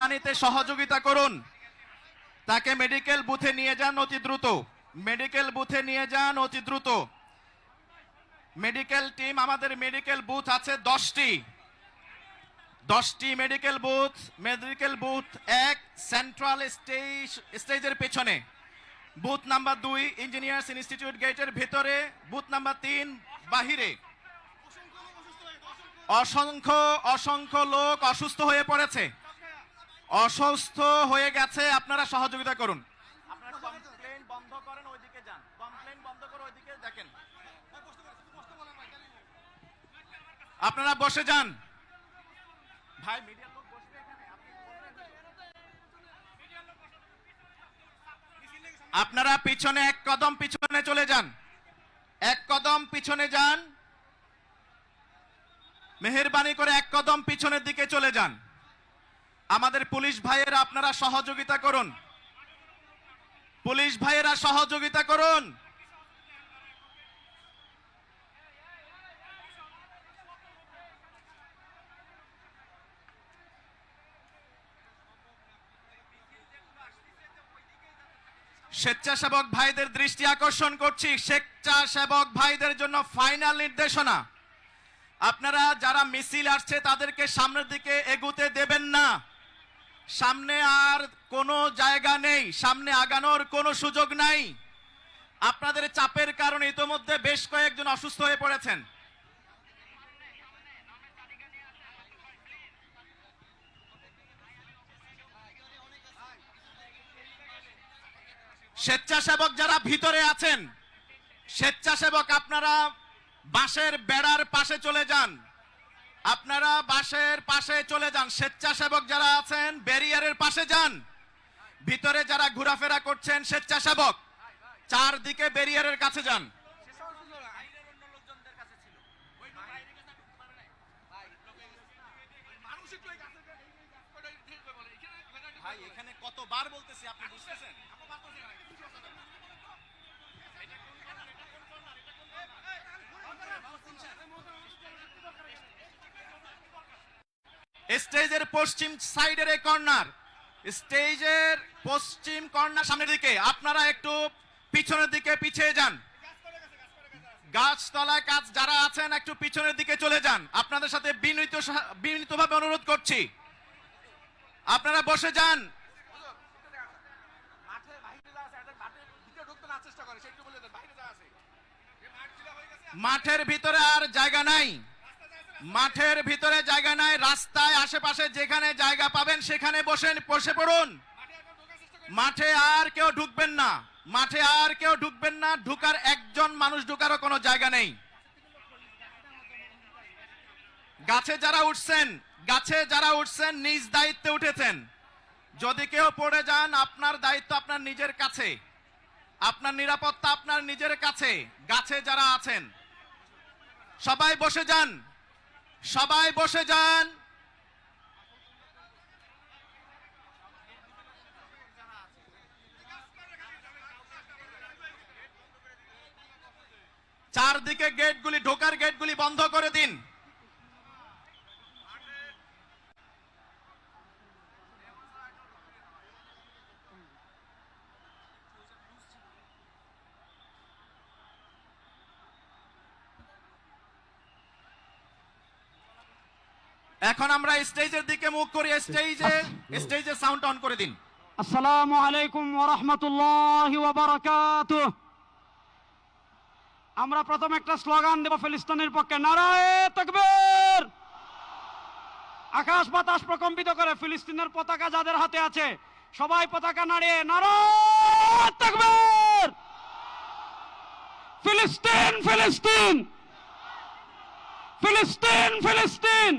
পানিতে সহযোগিতা করুন। তাকে মেডিকেল বুথে নিয়ে যান অতি দ্রুত। মেডিকেল বুথে নিয়ে যান অতি দ্রুত। মেডিকেল টিম, আমাদের মেডিকেল বুথ আছে 10টি medical booth. Medical booth 1 central স্টেজের পেছনে, বুথ নাম্বার 2 ইঞ্জিনিয়ার্স ইনস্টিটিউট গেটের ভেতরে, বুথ নাম্বার 3 বাহিরে। অসংখ্য লোক অসুস্থ হয়ে পড়েছে, অসুস্থ হয়ে গেছে। আপনারা সহযোগিতা করুন। আপনারা কমপ্লেইন বন্ধ করেন, ওইদিকে যান। কমপ্লেইন বন্ধ করে ওইদিকে দেখেন। আপনারা বসে যান। ভাই মিডিয়ার লোক বসবে এখানে, আপনারা পিছনে 1 কদম পিছনে চলে যান। 1 কদম পিছনে যান। মেহেরবানি করে 1 কদম পিছনের দিকে চলে যান। আমাদের পুলিশ ভাইয়েরা আপনারা সহযোগিতা করুন। পুলিশ ভাইয়েরা সহযোগিতা করুন। স্বেচ্ছাসেবক ভাইদের দৃষ্টি আকর্ষণ করছি, স্বেচ্ছাসেবক ভাইদের জন্য ফাইনাল নির্দেশনা। আপনারা যারা মিছিল আসছে তাদেরকে সামনের দিকে এগুতে দেবেন না। সামনে আর কোনো জায়গা নেই, সামনে আগানোর কোনো সুযোগ নাই। আপনাদের চাপের কারণে ইতোমধ্যে বেশ কয়েকজন অসুস্থ হয়ে পড়েছেন। স্বেচ্ছাসেবক যারা ভিতরে আছেন, স্বেচ্ছাসেবক আপনারা বাঁশের বেড়ার পাশে চলে যান। আপনারা বাঁশের পাশে চলে যান। স্বেচ্ছাসেবক যারা আছেন ব্যারিয়ারের পাশে যান। ভিতরে যারা ঘোরাফেরা করছেন স্বেচ্ছাসেবক, চারদিকে ব্যারিয়ারের কাছে যান। ভাই এখানে কতবার বলতেছি, আপনি বুঝতেছেন? স্টেজের পশ্চিম সাইডের এই কর্নার, স্টেজের পশ্চিম কর্নার সামনের দিকে, আপনারা একটু পিছনের দিকে পিছিয়ে যান। গাছতলায় কাজ যারা আছেন একটু পিছনের দিকে চলে যান। আপনাদের সাথে বিনীতভাবে অনুরোধ করছি, আপনারা বসে যান। মাঠের ভিতরে আর জায়গা নাই, মাঠের ভিতরে জায়গা নাই। রাস্তায় আশেপাশে যেখানে জায়গা পাবেন সেখানে বসে পড়ুন। মাঠে আর কেউ ঢুকবেন না, মাঠে আর কেউ ঢুকবেন না। ঢুকার একজন মানুষ ঢুকারও কোনো জায়গা নেই। গাছে যারা উঠছেন নিজ দায়িত্বে উঠেছেন। যদি কেউ পড়ে যান আপনার দায়িত্ব আপনার নিজের কাছে, আপনার নিরাপত্তা আপনার নিজের কাছে। গাছে যারা আছেন সবাই বসে যান, সবাই বসে যান। চারদিকে গেটগুলি, ঢোকার গেটগুলি বন্ধ করে দিন। এখন আমরা স্টেজের দিকে মুখ করি। স্টেজের সাউন্ড অন করে দিন। আসসালামু আলাইকুম ওয়া রাহমাতুল্লাহি ওয়া বারাকাতুহু। আমরা প্রথম একটা স্লোগান দেব ফিলিস্তিনের পক্ষে, নারায়ে তাকবীর। আকাশ বাতাস প্রকম্পিত করে ফিলিস্তিনের পতাকা যাদের হাতে আছে সবাই পতাকা নাড়িয়ে নারায়ে তাকবীর। ফিলিস্তিন ফিলিস্তিন ফিলিস্তিন ফিলিস্তিন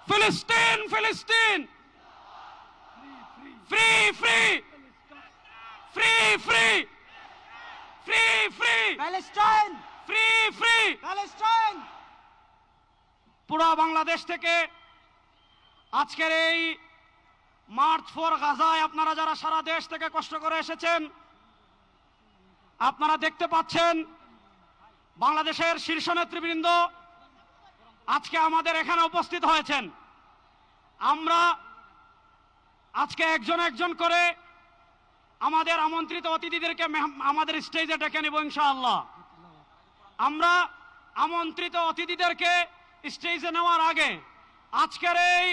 ফিলিস্তিন ফিলিস্তিন। Free free free free free free Palestine, free free Palestine. পুরো বাংলাদেশ থেকে আজকের এই মার্চ ফর গাজায় আপনারা যারা সারা দেশ থেকে কষ্ট করে এসেছেন, আপনারা দেখতে পাচ্ছেন বাংলাদেশের শীর্ষ নেতৃবৃন্দ আজকে আমাদের এখানে উপস্থিত হয়েছেন। আমরা আজকে একজন একজন করে আমাদের আমন্ত্রিত অতিথিদেরকে আমাদের স্টেজে ডেকে নেব ইনশাআল্লাহ। আমরা আমন্ত্রিত অতিথিদেরকে স্টেজে নেওয়ার আগে আজকের এই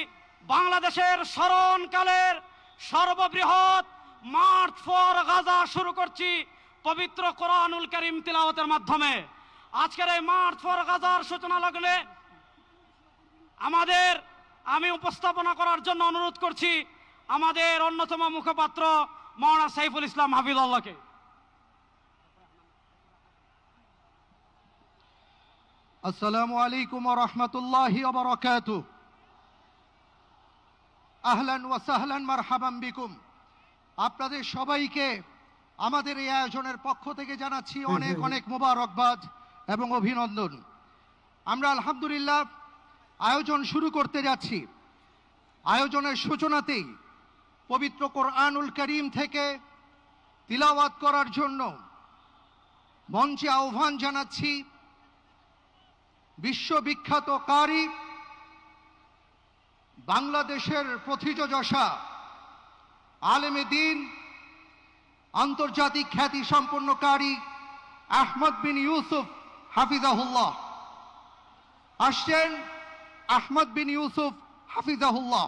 বাংলাদেশের স্মরণকালের সর্ববৃহৎ মার্চ ফর গাজা শুরু করছি পবিত্র কোরআনুল কারীম তিলাওয়াতের মাধ্যমে। আজকের এই মার্চ ফর গাজার সূচনা লগ্নে আমি উপস্থাপনা করার জন্য অনুরোধ করছি আমাদের অন্যতম মুখপাত্র মাওলানা সাইফুল ইসলাম হাফিজাল্লাহকে। আসসালামু আলাইকুম ওয়া রাহমাতুল্লাহি ওয়া বারাকাতুহু। আহলান ওয়া সাহলান মারহাবান বিকুম। আপনাদের সবাইকে আমাদের এই আয়োজনের পক্ষ থেকে জানাচ্ছি অনেক অনেক মোবারকবাদ এবং অভিনন্দন। আমরা আলহামদুলিল্লাহ আয়োজন শুরু করতে যাচ্ছি। আয়োজনের সূচনাতেই পবিত্র কোরআনুল কারীম থেকে তিলাওয়াত করার জন্য মঞ্চে আহ্বান জানাচ্ছি বিশ্ববিখ্যাত কারি, বাংলাদেশের প্রথিতযশা আলেমে দ্বীন, আন্তর্জাতিক খ্যাতি সম্পন্ন কারি আহমদ বিন ইউসুফ হাফিজাহুল্লাহ। আসছেন আহমদ বিন ইউসুফ হাফিজাহুল্লাহ।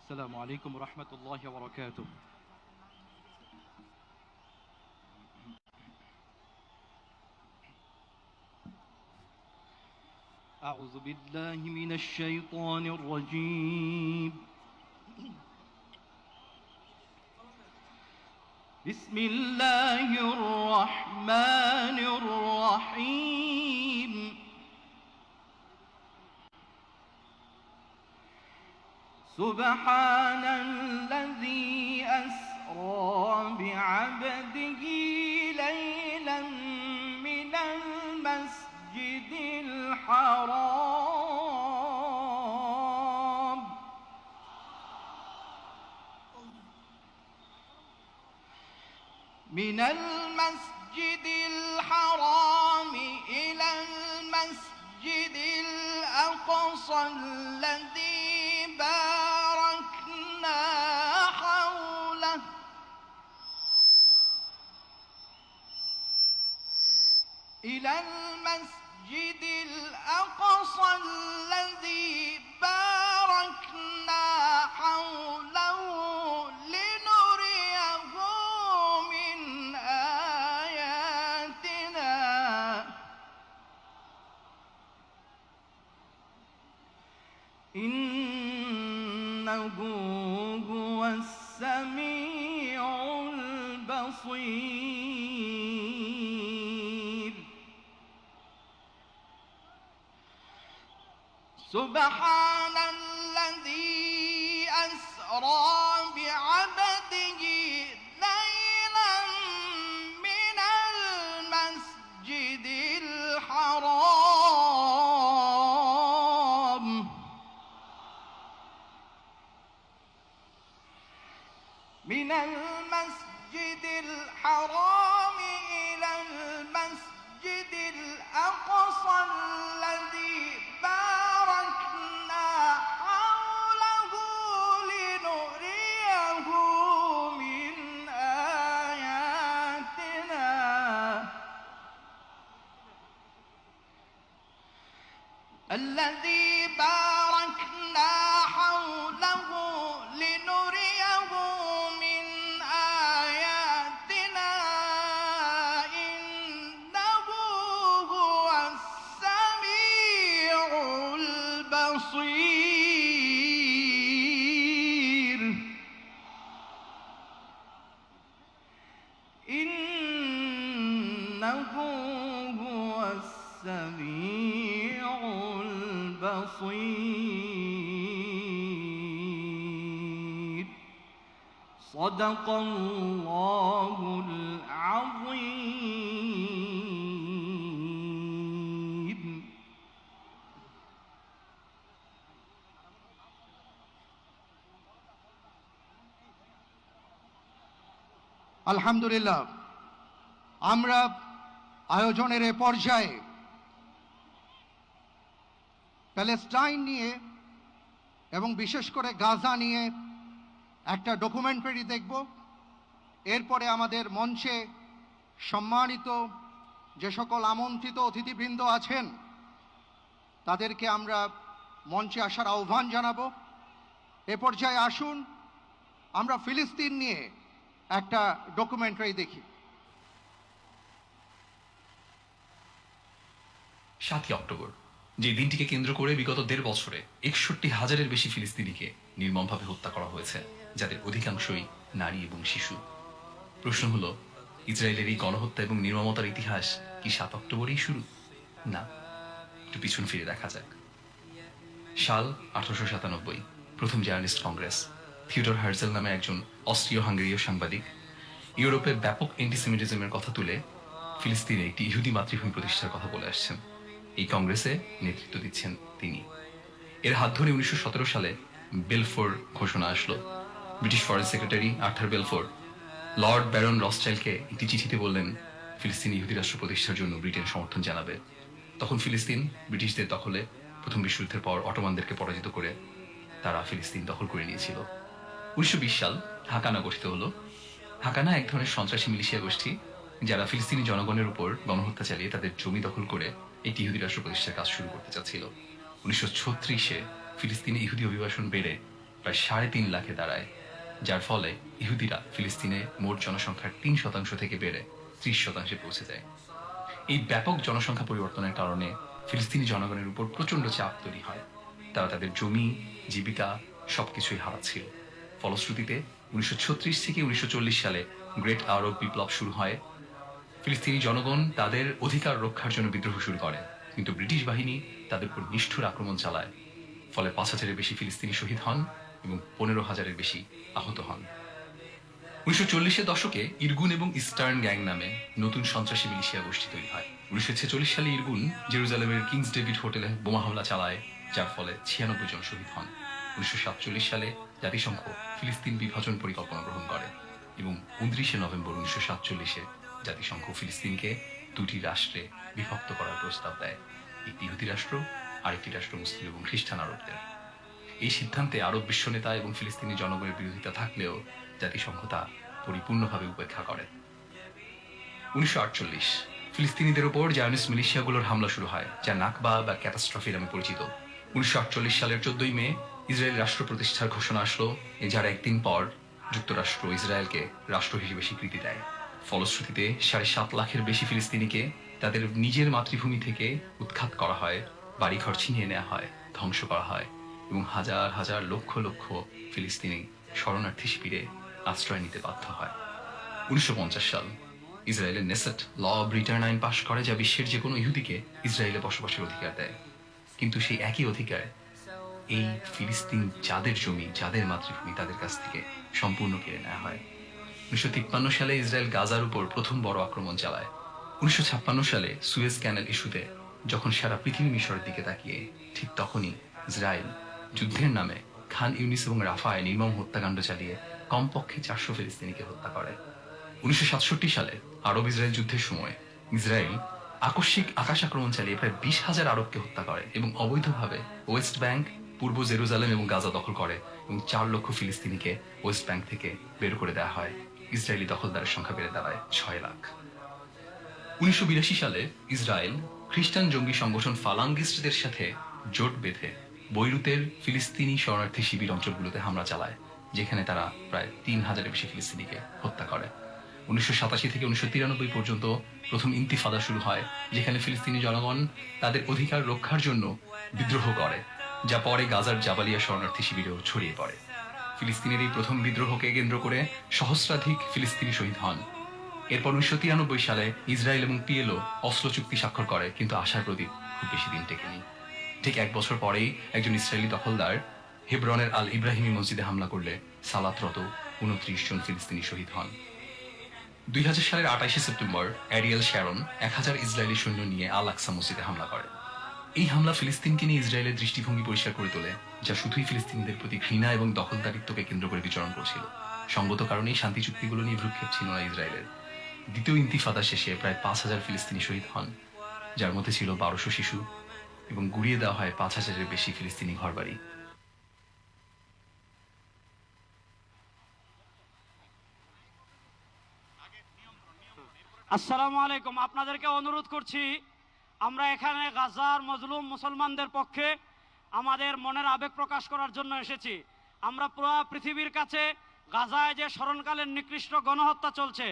السلام عليكم ورحمة الله وبركاته. أعوذ بالله من الشيطان الرجيم. بسم الله الرحمن الرحيم. سبحان الذي أسرى بعبده ليلا من المسجد الحرام إلى المسجد الأقصى الذي باركنا حوله إلى المسجد الأقصى الذي باركنا حوله لنريه من آياتنا إنه هو السميع البصير. سبحان الذي أسرى بعبده ليلا من المسجد الحرام إلى المسجد الأقصى الذي باركنا حوله لنريه من آياتنا الذي باركنا حوله لنريه من آياتنا إنه هو السميع البصير. إنه هو السميع البصير. صدق الله العظيم. আলহামদুলিল্লাহ, আমরা আয়োজনের এ পর্যায়ে প্যালেস্টাইন নিয়ে এবং বিশেষ করে গাজা নিয়ে একটা ডকুমেন্টারি দেখব। এরপরে আমাদের মঞ্চে সম্মানিত যে সকল আমন্ত্রিত অতিথিবৃন্দ আছেন তাদেরকে আমরা মঞ্চে আসার আহ্বান জানাবো। এ পর্যায়ে আসুন আমরা ফিলিস্তিন নিয়ে একটা ডকুমেন্টারি দেখি। 7ই অক্টোবর, যে দিনটিকে কেন্দ্র করে বিগত 1.5 বছরে 61,000-এর বেশি ফিলিস্তিনিকে নির্মমভাবে হত্যা করা হয়েছে, যাদের অধিকাংশই নারী এবং শিশু। প্রশ্ন হলো, ইসরায়েলের এই গণহত্যা এবং নির্মমতার ইতিহাস কি 7 অক্টোবরেই শুরু? না, একটু পিছন ফিরে দেখা যাক। সাল 1897, প্রথম জার্নালিস্ট কংগ্রেস। থিওডর হার্জেল নামে একজন অস্ট্রীয় হাঙ্গেরীয় সাংবাদিক ইউরোপে ব্যাপক অ্যান্টিসেমিটিজমের কথা তুলে ফিলিস্তিনে একটি ইহুদি মাতৃভূমি প্রতিষ্ঠার কথা বলে আসছেন। এই কংগ্রেসে নেতৃত্ব দিচ্ছেন তিনি। এর হাত ধরে 1917 সালে বেলফোর ঘোষণা আসলো। British foreign secretary Arthur Balfour Lord Baron রসচাইল্ডকে একটি চিঠিতে বললেন ফিলিস্তিনি ইহুদি রাষ্ট্র প্রতিষ্ঠার জন্য ব্রিটেন সমর্থন জানাবে। তখন ফিলিস্তিন ব্রিটিশদের দখলে। প্রথম বিশ্বযুদ্ধের পর অটোমানদেরকে পরাজিত করে তারা ফিলিস্তিন দখল করে নিয়েছিল। 1920 সাল হাকানা গঠিত হলো। হাকানা এক ধরনের সন্ত্রাসী মিলিশিয়া গোষ্ঠী যারা ফিলিস্তিনি জনগণের উপর গণহত্যা চালিয়ে তাদের জমি দখল করে একটি ইহুদি রাষ্ট্র প্রতিষ্ঠার কাজ শুরু করতে চাচ্ছিল। 1936-এ ফিলিস্তিনে ইহুদি অভিবাসন বেড়ে প্রায় 3.5 লাখে দাঁড়ায়, যার ফলে ইহুদিরা ফিলিস্তিনে মোট জনসংখ্যার 3% থেকে বেড়ে 30% পৌঁছে যায়। এই ব্যাপক জনসংখ্যা পরিবর্তনের কারণে ফিলিস্তিনি জনগণের উপর প্রচন্ড চাপ তৈরি হয়। তারা তাদের জমি, জীবিকা সবকিছুই হারাচ্ছিল। ফলশ্রুতিতে 1936 থেকে 1940 সালে গ্রেট আরব বিপ্লব শুরু হয়। ফিলিস্তিনি জনগণ তাদের অধিকার রক্ষার জন্য বিদ্রোহ শুরু করে, কিন্তু ব্রিটিশ বাহিনী তাদের উপর নিষ্ঠুর আক্রমণ চালায়। ফলে 5,000-এর বেশি ফিলিস্তিনি শহীদ হন এবং 15,000-এর বেশি আহত হন। 1940-এর দশকে ইরগুন এবং ইস্টার্ন গ্যাং নামে নতুন সন্ত্রাসী মিলিশিয়া গোষ্ঠী তৈরি হয়। 1946 সালে ইরগুন জেরুজালেমের কিংস ডেভিড হোটেলে বোমা হামলা চালায়, যার ফলে 96 জন শহীদ হন। 1947 সালে জাতিসংঘ ফিলিস্তিন বিভাজন পরিকল্পনা গ্রহণ করে এবং 29 নভেম্বর 1947-এ জাতিসংঘ ফিলিস্তিনকে 2টি রাষ্ট্রে বিভক্ত করার প্রস্তাব দেয়, একটি ইহুদি রাষ্ট্র আর একটি রাষ্ট্র মুসলিম এবং খ্রিস্টান আরবদের। এই সিদ্ধান্তে আরব বিশ্ব নেতা এবং ফিলিস্তিনি জনগণের বিরোধিতা থাকলেও জাতিসংঘ তা পরিপূর্ণভাবে উপেক্ষা করে। 1948 ফিলিস্তিনিদের উপর জায়নিস্ট মিলিশিয়াগুলোর হামলা শুরু হয়, যা নাকবা বা ক্যাটাস্ট্রফি নামে পরিচিত। 1948 সালের 14 মে ইসরায়েল রাষ্ট্র প্রতিষ্ঠার ঘোষণা আসলো, যার একদিন পর যুক্তরাষ্ট্র ইসরায়েলকে রাষ্ট্র হিসেবে স্বীকৃতি দেয়। ফলশ্রুতিতে 7.5 লাখের বেশি ফিলিস্তিনিকে তাদের নিজের মাতৃভূমি থেকে উৎখাত করা হয়, বাড়িঘর ছিনিয়ে নেওয়া হয়, ধ্বংস করা হয় এবং হাজার হাজার লক্ষ লক্ষ ফিলিস্তিনি শরণার্থী শিবিরে আশ্রয় নিতে বাধ্য হয়। 1950 সাল ইসরায়েলের নেসেট ল অব রিটার্ন আইন পাশ করে, যা বিশ্বের যে কোনো ইহুদিকে ইসরায়েলে বসবাসের অধিকার দেয়। কিন্তু সেই একই অধিকার এই ফিলিস্তিন যাদের জমি, যাদের মাতৃভূমি, তাদের কাছ থেকে সম্পূর্ণ কেড়ে নেওয়া হয়। 1953 সালে ইসরায়েল গাজার উপর প্রথম বড় আক্রমণ চালায়। 1956 সালে সুয়েজ ক্যানেল ইস্যুতে যখন সারা পৃথিবী মিশরের দিকে তাকিয়ে, ঠিক তখনই ইসরায়েল যুদ্ধের নামে খান ইউনিস এবং রাফায় নির্মম হত্যাকাণ্ড চালিয়ে কমপক্ষে 400 ফিলিস্তিনিকে হত্যা করে। 1967 সালে আরব ইসরায়েল যুদ্ধের সময় ইসরায়েল আকস্মিক আকাশ আক্রমণ চালিয়ে প্রায় 20,000 আরবকে হত্যা করে এবং অবৈধভাবে ওয়েস্ট ব্যাংক, পূর্ব জেরুজালেম এবং গাজা দখল করে এবং 4 লক্ষ ফিলিস্তিনিকে ওয়েস্ট ব্যাংক থেকে বের করে দেওয়া হয়। ইসরায়েলি দখলদারের সংখ্যা বেড়ে দাঁড়ায় 6 লাখ। 1982 সালে ইসরায়েল খ্রিস্টান জঙ্গি সংগঠন ফালাঙ্গিস্টদের সাথে জোট বেঁধে বৈরুতের ফিলিস্তিনি শরণার্থী শিবির অঞ্চলগুলোতে হামলা চালায়, যেখানে তারা প্রায় 3,000-এর বেশি ফিলিস্তিনিকে হত্যা করে। 1987 থেকে 1993 পর্যন্ত প্রথম ইন্তিফাদা শুরু হয়, যেখানে ফিলিস্তিনি জনগণ তাদের অধিকার রক্ষার জন্য বিদ্রোহ করে, যা পরে গাজার জাবালিয়া শরণার্থী শিবিরেও ছড়িয়ে পড়ে। ফিলিস্তিনের এই প্রথম বিদ্রোহকে কেন্দ্র করে সহস্রাধিক ফিলিস্তিনি শহীদ হন। এরপর 1993 সালে ইসরায়েল এবং পিএলও অসলো চুক্তি স্বাক্ষর করে, কিন্তু আশার প্রদীপ খুব বেশি দিন টেকেনি। ঠিক 1 বছর পরেই একজন ইসরায়েলি দখলদার হেব্রনের আল ইব্রাহিমি মসজিদে হামলা করলে সালাতরত 29 জন ফিলিস্তিনি শহীদ হন। 2000 সালের 28 সেপ্টেম্বর অ্যারিয়েল শ্যারন 1000 ইসরায়েলি সৈন্য নিয়ে আল আকসা মসজিদে হামলা করে। এই হামলা ফিলিস্তিনকে নিয়ে ইসরায়েলের দৃষ্টিভঙ্গি পরিষ্কার করে তোলে, যা শুধুই ফিলিস্তিনিদের প্রতি ঘৃণা এবং দখলদারিত্বকে কেন্দ্র করে বিচরণ করছিল। সঙ্গত কারণেই শান্তি চুক্তিগুলো নিয়ে ভ্রুক্ষেপ ছিল না ইসরায়েলের। দ্বিতীয় ইন্তিফাদা শেষে প্রায় 5000 ফিলিস্তিনি শহীদ হন, যার মধ্যে ছিল 1200 শিশু, এবং গুড়িয়ে দেওয়া হয় 5000-এর বেশি ফিলিস্তিনি ঘরবাড়ি। আসসালামু আলাইকুম। আপনাদেরকে অনুরোধ করছি, আমরা এখানে গাজার মজলুম মুসলমানদের পক্ষে আমাদের মনের আবেগ প্রকাশ করার জন্য এসেছি। আমরা পুরো পৃথিবীর কাছে গাজায় যে স্মরণকালীন নিকৃষ্ট গণহত্যা চলছে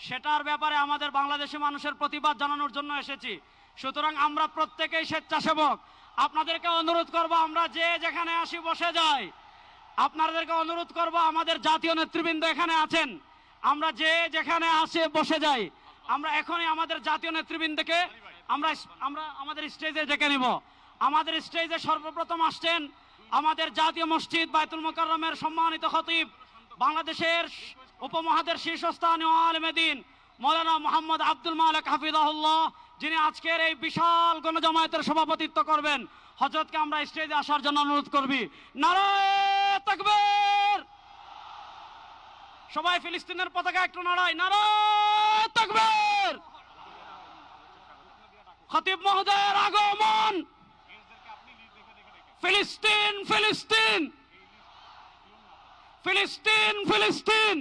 সেটার ব্যাপারে আমাদের বাংলাদেশি মানুষের প্রতিবাদ জানানোর জন্য এসেছি। সুতরাং আমরা প্রত্যেকেই স্বেচ্ছাসেবক। আপনাদেরকে অনুরোধ করব, আমরা যে যেখানে আসি বসে যাই। আপনাদেরকে অনুরোধ করব, আমাদের জাতীয় নেতৃবৃন্দ এখানে আছেন, আমরা যে যেখানে আসে বসে যাই। আমরা এখনই আমাদের জাতীয় নেতৃবৃন্দকে আমরা আমাদের স্টেজে ডেকে নিব। আমাদের স্টেজে সর্বপ্রথম আসছেন আমাদের জাতীয় মসজিদ বাইতুল মোকাররমের সম্মানিত খতিব, বাংলাদেশের উপমহাদেশের শীর্ষস্থানীয় আলেম দ্বীন মৌলানা মোহাম্মদ আব্দুল মালেক হাফিজাহুল্লাহ, যিনি আজকের এই বিশাল গণজামায়াতের সভাপতিত্ব করবেন। হযরতকে আমরা স্টেজে আসার জন্য অনুরোধ করবি। নারায়ে তাকবীর! সবাই ফিলিস্তিনের পতাকা একটু নাড়ায়। নারায়ে তাকবীর! খতিব মহোদয়ের আগমন। ফিলিস্তিন ফিলিস্তিন ফিলিস্তিন ফিলিস্তিন।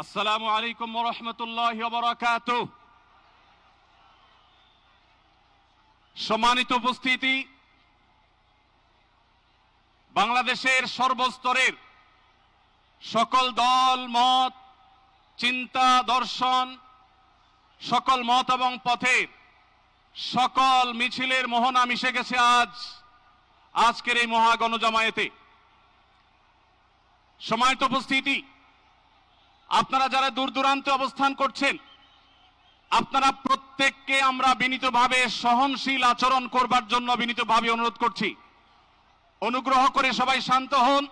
আসসালামু আলাইকুম ওয়া রাহমাতুল্লাহি ওয়া বারাকাতুহু। সম্মানিত উপস্থিতি, বাংলাদেশের সর্বস্তরের সকল দল মত, চিন্তা দর্শন, সকল মত এবং পথের সকল মিছিলের মোহনা মিশে গেছে আজকের এই মহা গণজামায়াতে। সম্মানিত উপস্থিতি, আপনারা যারা দূর দূরান্তে অবস্থান করছেন, আপনারা প্রত্যেককে আমরা বিনীতভাবে সহনশীল আচরণ করবার জন্য বিনীতভাবে অনুরোধ করছি। অনুগ্রহ করে সবাই শান্ত হন।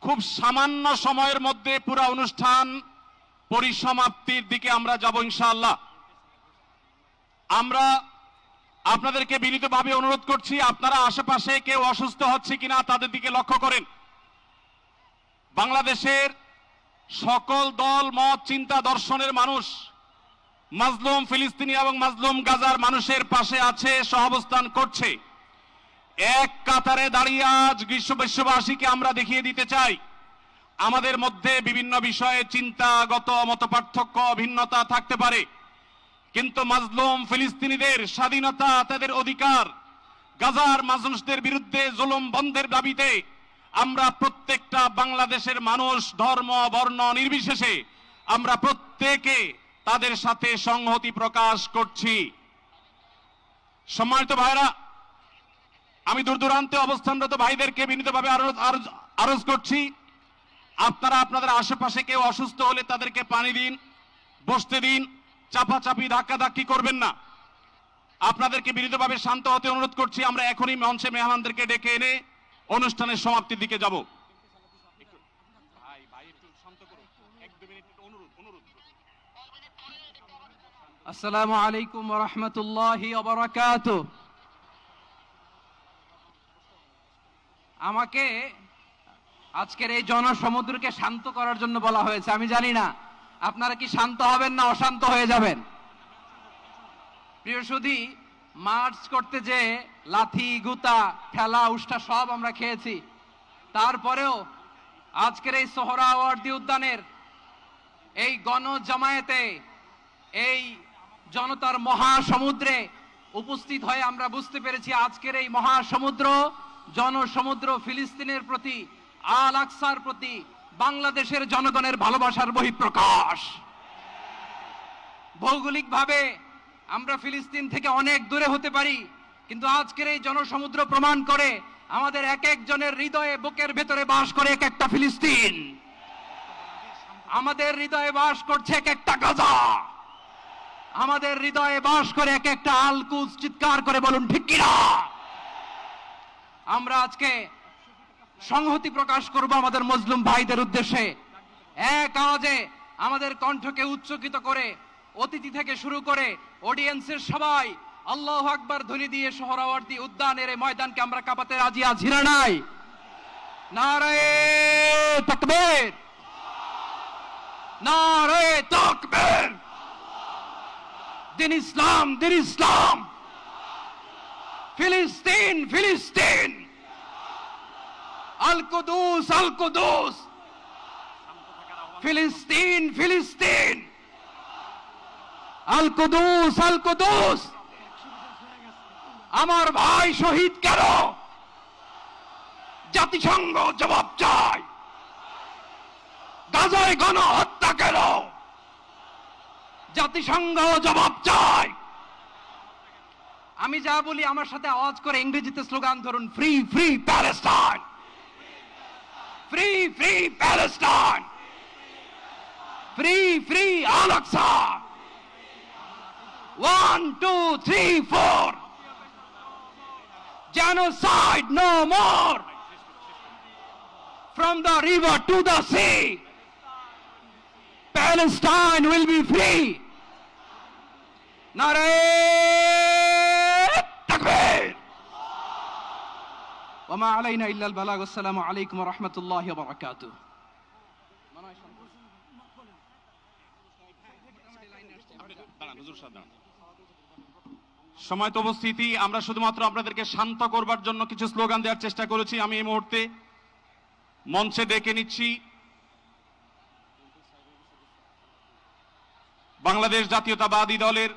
খুব সামান্য সময়ের মধ্যে পুরো অনুষ্ঠান পরিসমাপ্তির দিকে আমরা যাব ইনশাআল্লাহ। আমরা আপনাদেরকে বিনীতভাবে অনুরোধ করছি, আপনারা আশেপাশে কেউ অসুস্থ হচ্ছে কিনা তাদের দিকে লক্ষ্য করেন। বাংলাদেশের সকল দল মত চিন্তা দর্শনের মানুষ মাজলুম ফিলিস্তিনি এবং মাজলুম গাজার মানুষের পাশে আছে, সহাবস্থান করছে। এক কাতারে দাঁড়িয়ে আজ বিশ্ববাসীকে আমরা দেখিয়ে দিতে চাই, আমাদের মধ্যে বিভিন্ন বিষয়ে চিন্তাগত মতপার্থক্য ভিন্নতা থাকতে পারে, কিন্তু মাজলুম ফিলিস্তিনিদের স্বাধীনতা, তাদের অধিকার, গাজার মানুষদের বিরুদ্ধে জুলুম বন্ধের দাবিতে আমরা প্রত্যেকটা বাংলাদেশের মানুষ ধর্ম বর্ণ নির্বিশেষে আমরা প্রত্যেকে তাদের সাথে সংহতি প্রকাশ করছি। সম্মানিত ভাইরা, আমি দূর দূরান্তে অবস্থানরত ভাইদেরকে বিনীতভাবে আরজ করছি, আপনারা আপনাদের আশেপাশে কেউ অসুস্থ হলে তাদেরকে পানি দিন, বসতে দিন, চাপাচাপি ধাক্কাধাক্কি করবেন না। আপনাদেরকে বিনীতভাবে শান্ত হতে অনুরোধ করছি। আমরা এখনই মঞ্চে মেহমানদেরকে ডেকে এনে অনুষ্ঠানের সমাপ্তির দিকে যাব। আসসালামু আলাইকুম ওয়া রাহমাতুল্লাহি ওয়া বারাকাতুহু। আমাকে আজকের এই জনসমুদ্রকে শান্ত করার জন্য বলা হয়েছে। আমি জানি না আপনারা কি শান্ত হবেন না অশান্ত হয়ে যাবেন। প্রিয় সুধী, মার্চ করতে যে লাথি গুতা ঠেলা উষ্টা সব আমরা খেয়েছি, তারপরেও আজকের এই সোহরাওয়ার্দী উদ্যানের এই গণজামায়াতে এই জনতার মহাসমুদ্রে উপস্থিত হয়ে আমরা বুঝতে পেরেছি আজকের এই মহাসমুদ্র জনসমুদ্র ফিলিস্তিনের প্রতি, আল আকসার প্রতি বাংলাদেশের জনগণের ভালোবাসার বহিঃপ্রকাশ। ভৌগোলিকভাবে আমরা ফিলিস্তিন থেকে অনেক দূরে হতে পারি, কিন্তু আজকের এই জনসমুদ্র প্রমাণ করে আমাদের এক একজনের হৃদয়ে বুকের ভেতরে বাস করে এক একটা ফিলিস্তিন। আমাদের হৃদয়ে বাস করছে এক একটা গাজা, আমাদের হৃদয়ে বাস করে এক একটা আলকুজ। চিৎকার করে বলুন ঠিক কিনা। আমরা আজকে সংহতি প্রকাশ করব আমাদের মুসলিম ভাইদের উদ্দেশ্যে। এক আওয়াজে আমাদের কণ্ঠকে উচ্চকিত করে অতিথি থেকে শুরু করে অডিয়েন্সের সবাই আল্লাহু আকবার ধ্বনি দিয়ে সোহরাওয়ার্দী উদ্যানের এই ময়দানকে আমরা কাঁপাতে রাজি আছি না নাই? নারায়ে তাকবীর, নারায়ে তাকবীর। দিন ইসলাম, দিন ইসলাম। ফিলিস্তিন, ফিলিস্তিন। আল কুদুস, আল কুদুস। ফিলিস্তিন, ফিলিস্তিন। আল কুদুস, আল কুদুস। আমার ভাই শহীদ কেন? জাতিসংঘ জবাব চায়। গাজায় গণহত্যা কেন? জাতিসংঘ জবাব চায়। আমি যা বলি আমার সাথে আওয়াজ করে ইংরেজিতে স্লোগান ধরুন, free free Palestine, free free Palestine, free free Al Aqsa. 1 2 3 4 genocide no more, from the river to the sea, Palestine will be free. Nare takbir. وما علينا إلا البلاغ. والسلام عليكم ورحمة الله وبركاته. সময়ত উপস্থিতি, আমরা শুধুমাত্র আপনাদেরকে শান্ত করবার জন্য কিছু স্লোগান দেওয়ার চেষ্টা করেছি। আমি এই মুহূর্তে মঞ্চে ডেকে নিচ্ছি বাংলাদেশ জাতীয়তাবাদী দলের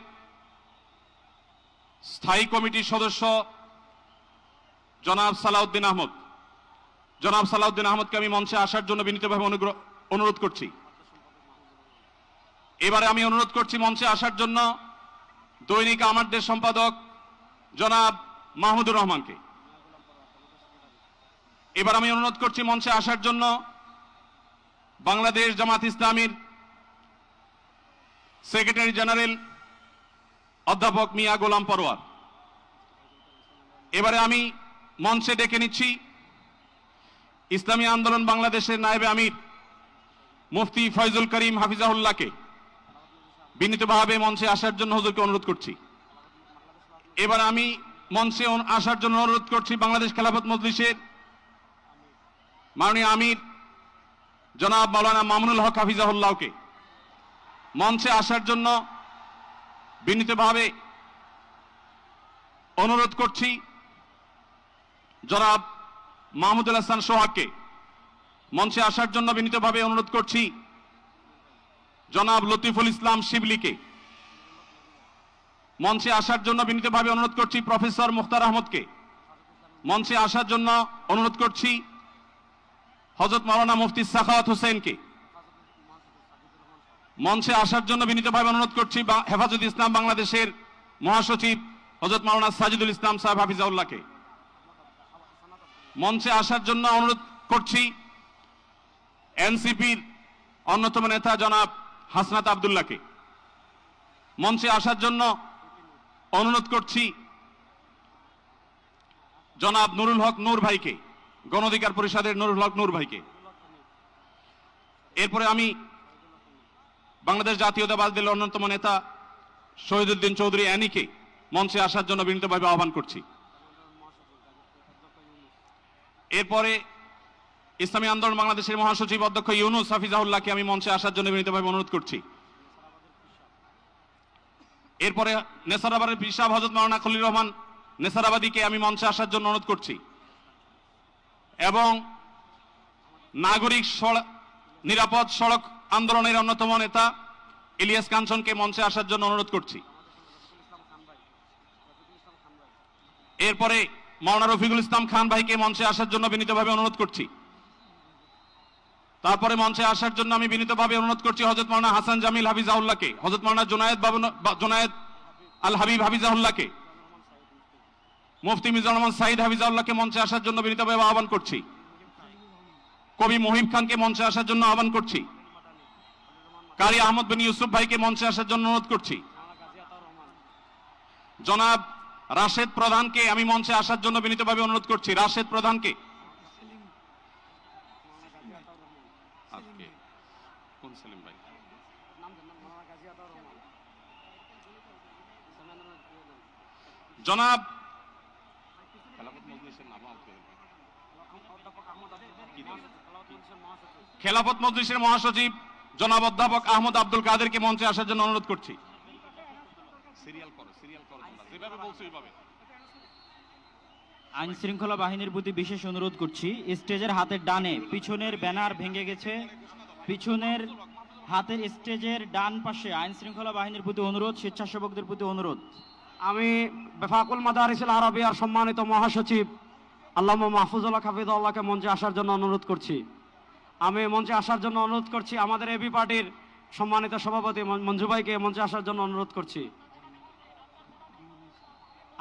স্থায়ী কমিটির সদস্য জনাব সালাউদ্দিন আহমদ। জনাব সালাউদ্দিন আহমদকে আমি মঞ্চে আসার জন্য বিনীতভাবে অনুরোধ করছি। এবারে আমি অনুরোধ করছি মঞ্চে আসার জন্য দৈনিক আমাদের সম্পাদক জনাব মাহমুদুর রহমানকে। এবার আমি অনুরোধ করছি মঞ্চে আসার জন্য বাংলাদেশ জামাত ইসলামীর সেক্রেটারি জেনারেল অধ্যাপক মিয়া গোলাম পরোয়ার। এবারে আমি মঞ্চে ডেকে নিচ্ছি ইসলামী আন্দোলন বাংলাদেশের নায়েবে আমির মুফতি ফয়জুল করিম হাফিজাহুল্লাহকে বিনীতভাবে মঞ্চে আসার জন্য হুজুরকে অনুরোধ করছি। এবার আমি মঞ্চে আসার জন্য অনুরোধ করছি বাংলাদেশ খেলাফত মজলিসের মাননীয় আমির জনাব মাওলানা মামুনুল হক হাফিজাহুল্লাহকে মঞ্চে আসার জন্য বিনীতভাবে অনুরোধ করছি। জনাব মাহমুদুল হাসান সোহাগকে মঞ্চে আসার জন্য বিনীতভাবে অনুরোধ করছি। জনাব লতিফুল ইসলাম শিবলিকে মঞ্চে আসার জন্য বিনীতভাবে অনুরোধ করছি। প্রফেসর মুখতার আহমদকে মঞ্চে আসার জন্য অনুরোধ করছি। হযরত মাওলানা মুফতি সাখাওয়াত হোসেনকে মঞ্চে আসার জন্য বিনীতভাবে অনুরোধ করছি। হেফাজত ইসলাম বাংলাদেশের মহাসচিব হযরত মাওলানা সাজিদুল ইসলাম সাহেব হাফিজাউল্লাহকে মঞ্চে আসার জন্য অনুরোধ করছি। এনসিপির অন্যতম নেতা জনাব হাসনাত আব্দুল্লাহকে মঞ্চে আসার জন্য অনুরোধ করছি। জনাব নুরুল হক নূর ভাইকে, গণ অধিকার পরিষদের নুরুল হক নূর ভাইকে। এরপরে আমি বাংলাদেশ জাতীয়তাবাদী দলের অন্যতম নেতা শহীদুদ্দিন চৌধুরী অ্যানিকে মঞ্চে আসার জন্য বিনীতভাবে আহ্বান করছি। এরপরে ইসলামী আন্দোলন বাংলাদেশের মহাসচিব অধ্যক্ষ ইউনুস হাফিজাহুল্লাহকে আমি মঞ্চে আসার জন্য বিনীতভাবে অনুরোধ করছি। এরপরে নেসারাবাদের পীর সাহেব হযরত মাওলানা খলিল রহমান নেসারাবাদীকে আমি মঞ্চে আসার জন্য অনুরোধ করছি এবং নাগরিক নিরাপদ সড়ক আন্দোলনের অন্যতম নেতা ইলিয়াস কাঞ্চনকে মঞ্চে আসার জন্য অনুরোধ করছি। এরপরে মাওলানা রফিকুল ইসলাম খান ভাইকে মঞ্চে আসার জন্য বিনীতভাবে অনুরোধ করছি। তারপরে মঞ্চে আসার জন্য আমি বিনীতভাবে অনুরোধ করছি হযরত মাওলানা হাসান জামিল হাফিজাহুল্লাহকে, হযরত মাওলানা জুনায়েদ আল হাবিব হাফিজাহুল্লাহকে, মুফতি মিজানুর রহমান সাঈদ হাফিজাহুল্লাহকে মঞ্চে আসার জন্য বিনীতভাবে আহ্বান করছি। কবি মহিব খানকে মঞ্চে আসার জন্য আহ্বান করছি। কারি আহমদ বিন ইউসুফ ভাইকে মঞ্চে আসার জন্য অনুরোধ করছি। জনাব রাশেদ প্রধানকে আমি মঞ্চে আসার জন্য বিনীতভাবে অনুরোধ করছি। রাশেদ প্রধানকে কোন সেলিম ভাই? জনাব খেলাফত মজলিসের মহাসচিব জনাব অধ্যাপক আহমদ আব্দুল কাদেরকে মঞ্চে আসার জন্য অনুরোধ করছি। আইন শৃঙ্খলা বাহিনীর প্রতি বিশেষ অনুরোধ করছি, স্টেজের হাতের ডানে পিছনের ব্যানার ভেঙে গেছে। পিছনের হাতের স্টেজের ডান পাশে আইন শৃঙ্খলা বাহিনীর প্রতি অনুরোধ, স্বেচ্ছাসেবকদের প্রতি অনুরোধ। আমি বেফাকুল মাদারিসুল আরাবিয়ার সম্মানিত মহাসচিব আল্লামা মাহফুজুল্লাহ হাফিজুল্লাহকে মঞ্চে আসার জন্য অনুরোধ করছি। আমি মঞ্চে আসার জন্য অনুরোধ করছি আমাদের এবি পার্টির সম্মানিত সভাপতি মঞ্জু ভাইকে মঞ্চে আসার জন্য অনুরোধ করছি।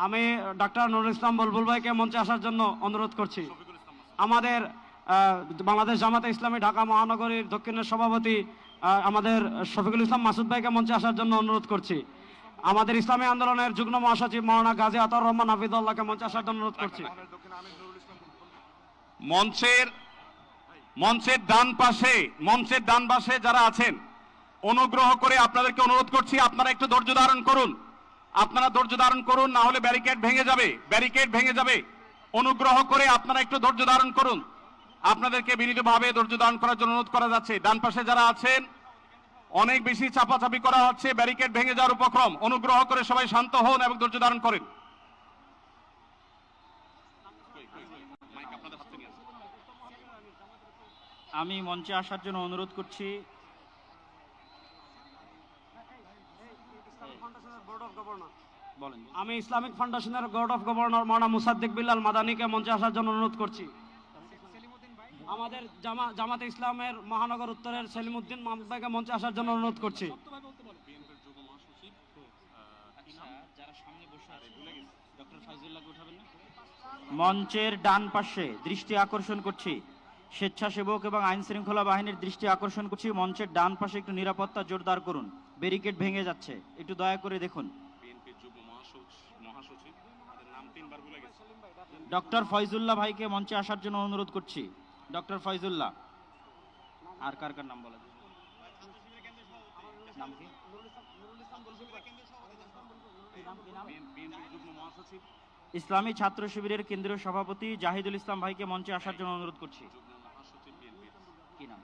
আমি ডাক্তার নুরুল ইসলাম বুলবুল ভাইকে মঞ্চে আসার জন্য অনুরোধ করছি। আমাদের বাংলাদেশ জামাতে ইসলামী ঢাকা মহানগরীর দক্ষিণের সভাপতি আমাদের শফিকুল ইসলাম মাসুদ ভাইকে মঞ্চে আসার জন্য অনুরোধ করছি। আমাদের ইসলামী আন্দোলনের যুগ্ম মহাসচিব মাওলানা গাজী আতাউর রহমান হাফিজুল্লাহকে মঞ্চে আসার জন্য অনুরোধ করছি। মঞ্চের ডান পাশে যারা আছেন অনুগ্রহ করে আপনাদেরকে অনুরোধ করছি, আপনারা একটু ধৈর্য ধারণ করুন। আপনারা ধৈর্য ধারণ করুন, না হলে ব্যারিকেড ভেঙে যাবে। অনুগ্রহ করে আপনারা একটু ধৈর্য ধারণ করুন। আপনাদেরকে বিনীতভাবে ধৈর্য ধারণ করার জন্য অনুরোধ করা যাচ্ছে। ডান পাশে যারা আছেন অনেক বেশি চাপাচাপি করা হচ্ছে, ব্যারিকেড ভেঙে যাওয়ার উপক্রম। অনুগ্রহ করে সবাই শান্ত হন এবং ধৈর্য ধারণ করেন। আমি মঞ্চে আসার জন্য অনুরোধ করছি। আমি ইসলামিক ফাউন্ডেশনের বোর্ড অফ গভর্নর মাওলানা মুসাদ্দিক বিল্লাল মাদানিকে মঞ্চে আসার জন্য অনুরোধ করছি। আমাদের জামাতে ইসলামের মহানগর উত্তরের সেলিমউদ্দিন মাহমুদ ভাইকে মঞ্চে আসার জন্য অনুরোধ করছি। মঞ্চের ডান পাশে দৃষ্টি আকর্ষণ করছি, স্বেচ্ছাসেবক এবং আইন শৃঙ্খলা বাহিনীর দৃষ্টি আকর্ষণ করছি। মঞ্চের ডান পাশে একটু নিরাপত্তা জোরদার করুন, ব্যারিকেড ভেঙে যাচ্ছে, একটু দয়া করে দেখুন। ডক্টর ফয়জুল্লাহ ভাইকে মঞ্চে আসার জন্য অনুরোধ করছি। ডক্টর ফয়জুল্লাহ, আর কার কার নাম বলা যায়? নাম কি? ইসলামী ছাত্র শিবিরের কেন্দ্রীয় সভাপতি জাহিদুল ইসলাম ভাইকে মঞ্চে আসার জন্য অনুরোধ করছি। কি নাম?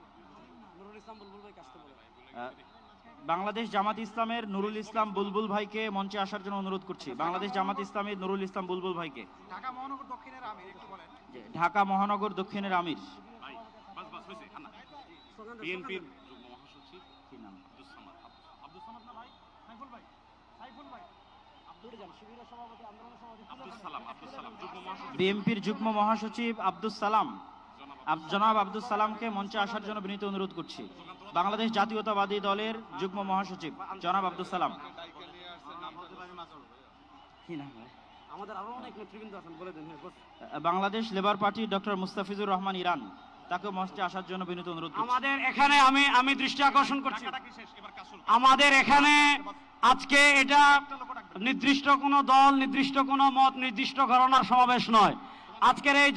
বাংলাদেশ জামাত ইসলামের নুরুল ইসলাম বুলবুল ভাইকে মঞ্চে আসার জন্য অনুরোধ করছি। বাংলাদেশ জামাত ইসলামের নুরুল ইসলাম বুলবুল ভাইকে। ঢাকা মহানগর দক্ষিণের আমির। বিএনপির বিএনপির যুগ্ম মহাসচিব আব্দুস সালাম, জনাব আব্দুস সালামকে মঞ্চে আসার জন্য বিনীত অনুরোধ করছি। বাংলাদেশ জাতীয়তাবাদী দলের যুগ্ম মহাসচিব জনাব Abdus Salam. Bangladesh labour party doctor Mustafizur Rahman Iran, তাকে মঞ্চে আসার জন্য বিনীত অনুরোধ করছি। আমাদের এখানে আমি দৃষ্টি আকর্ষণ করছি, আমাদের এখানে আজকে এটা নির্দিষ্ট কোনো দল, নির্দিষ্ট কোনো মত, নির্দিষ্ট ঘরানার সমাবেশ নয়। আজকের এই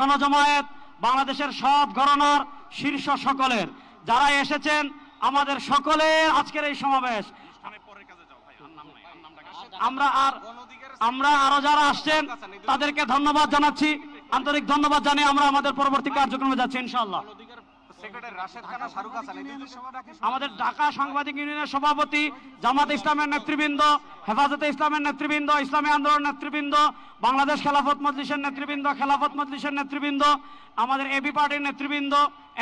গণজমায়েত বাংলাদেশের সব ঘরানার শীর্ষ সকলের যারা এসেছেন, আমাদের সকলের আজকের এই সমাবেশ। আমরা আরো যারা আসছেন তাদেরকে ধন্যবাদ জানাচ্ছি, আন্তরিক ধন্যবাদ জানিয়ে আমরা আমাদের পরবর্তী কার্যক্রমে যাচ্ছি ইনশাআল্লাহ। আমাদের ঢাকা সাংবাদিক ইউনিয়নের সভাপতি, জামাত ইসলামের নেতৃবৃন্দ, হেফাজতে ইসলামের নেতৃবৃন্দ, ইসলামী আন্দোলন নেতৃবৃন্দ, বাংলাদেশ খেলাফত মজলিসের নেতৃবৃন্দ, খেলাফত মজলিসের নেতৃবৃন্দ, আমাদের এবি পার্টির নেতৃবৃন্দ,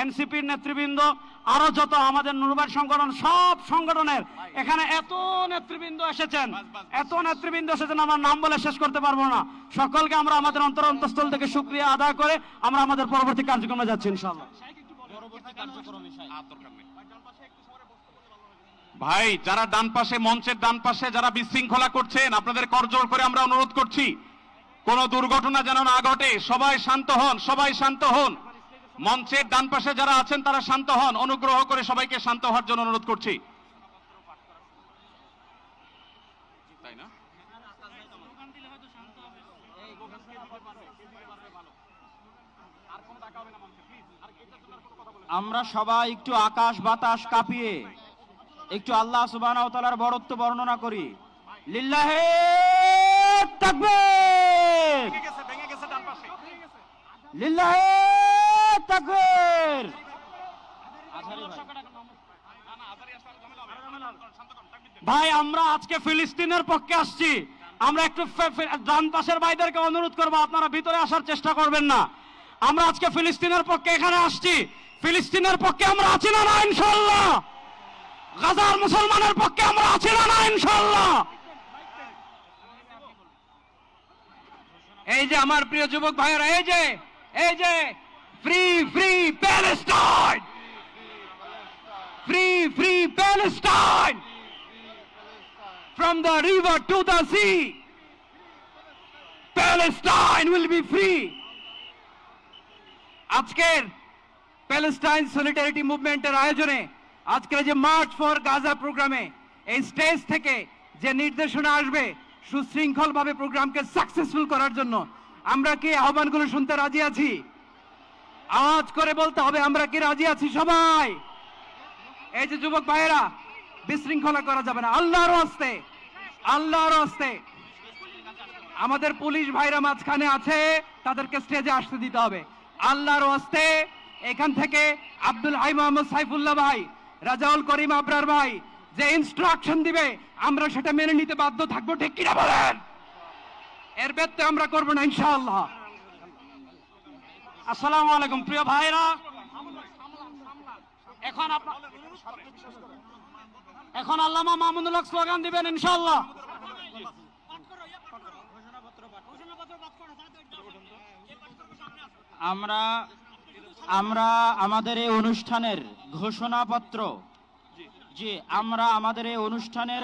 এনসিপির নেতৃবৃন্দ, আরো যত আমাদের নুরবাদ সংগঠন, সব সংগঠনের এখানে এত নেতৃবৃন্দ এসেছেন, আমরা নাম বলে শেষ করতে পারবো না। সকলকে আমরা আমাদের অন্তঃস্থল থেকে শুকরিয়া আদায় করে আমরা আমাদের পরবর্তী কার্যক্রমে যাচ্ছি ইনশাআল্লাহ। ভাই, যারা ডান পাশে, মঞ্চের ডান পাশে যারা বিশৃঙ্খলা করছেন, আপনাদের করজোড় করে আমরা অনুরোধ করছি, কোনো দুর্ঘটনা যেন না ঘটে। সবাই শান্ত হন, সবাই শান্ত হন। মঞ্চের ডান পাশে যারা আছেন তারা শান্ত হন, অনুগ্রহ করে সবাইকে শান্ত হওয়ার জন্য অনুরোধ করছি। তাই না? আমরা সবাই একটু আকাশ বাতাস কাঁপিয়ে একটু আল্লাহ সুবহানাহু ওয়া তাআলার বড়ত্ব বর্ণনা করি। লিল্লাহে তাকবীর, লিল্লাহে তাকবীর। ভাই আমরা আজকে ফিলিস্তিনের পক্ষে আসছি, আমরা একটু ডান পাশের ভাইদেরকে অনুরোধ করবো আপনারা ভিতরে আসার চেষ্টা করবেন না। আমরা আজকে ফিলিস্তিনের পক্ষে এখানে আসছি, ফিলিস্তিনের পক্ষে আমরা আছি না না ইনশাআল্লাহ? গাজার মুসলমানের পক্ষে আমরা আছি না না ইনশাআল্লাহ? এই যে আমার প্রিয় যুবক ভাইয়েরা, এই যে free free Palestine, free free Palestine, from the river to the sea, Palestine will be free. আজকের প্যালেস্টাইন সলিডারিটি মুভমেন্টের আয়োজনে আজকের যে মার্চ ফর গাজা প্রোগ্রামে এই স্টেজ থেকে যে নির্দেশনা আসবে সুশৃঙ্খলভাবে প্রোগ্রামকে সাকসেসফুল করার জন্য, আমরা কি আহ্বানগুলো শুনতে রাজি আছি? আওয়াজ করে বলতে হবে আমরা কি রাজি আছি সবাই? এই যে যুবক ভাইয়েরা, বিশৃঙ্খলা করা যাবে না, আল্লাহর হস্তে, আল্লাহর হস্তে। আমাদের পুলিশ ভাইরা মাঝখানে আছে, তাদেরকে স্টেজে আসতে দিতে হবে আল্লাহর হস্তে। এখান থেকে আব্দুল হাই মোহাম্মদ সাইফুল্লাহ ভাই, রাজাউল করিম আবরার ভাই যে ইনস্ট্রাকশন দিবে আমরা সেটা মেনে নিতে বাধ্য থাকবো, ঠিক কিনা বলেন? এর ব্যত্যয় আমরা করবো না ইনশাআল্লাহ। আসসালামু আলাইকুম প্রিয় ভাইরা, এখন আল্লামা মামুনুল হক স্লোগান দিবেন ইনশাআল্লাহ। আমরা আমাদের এই অনুষ্ঠানের ঘোষণাপত্র, জি আমরা আমাদের এই অনুষ্ঠানের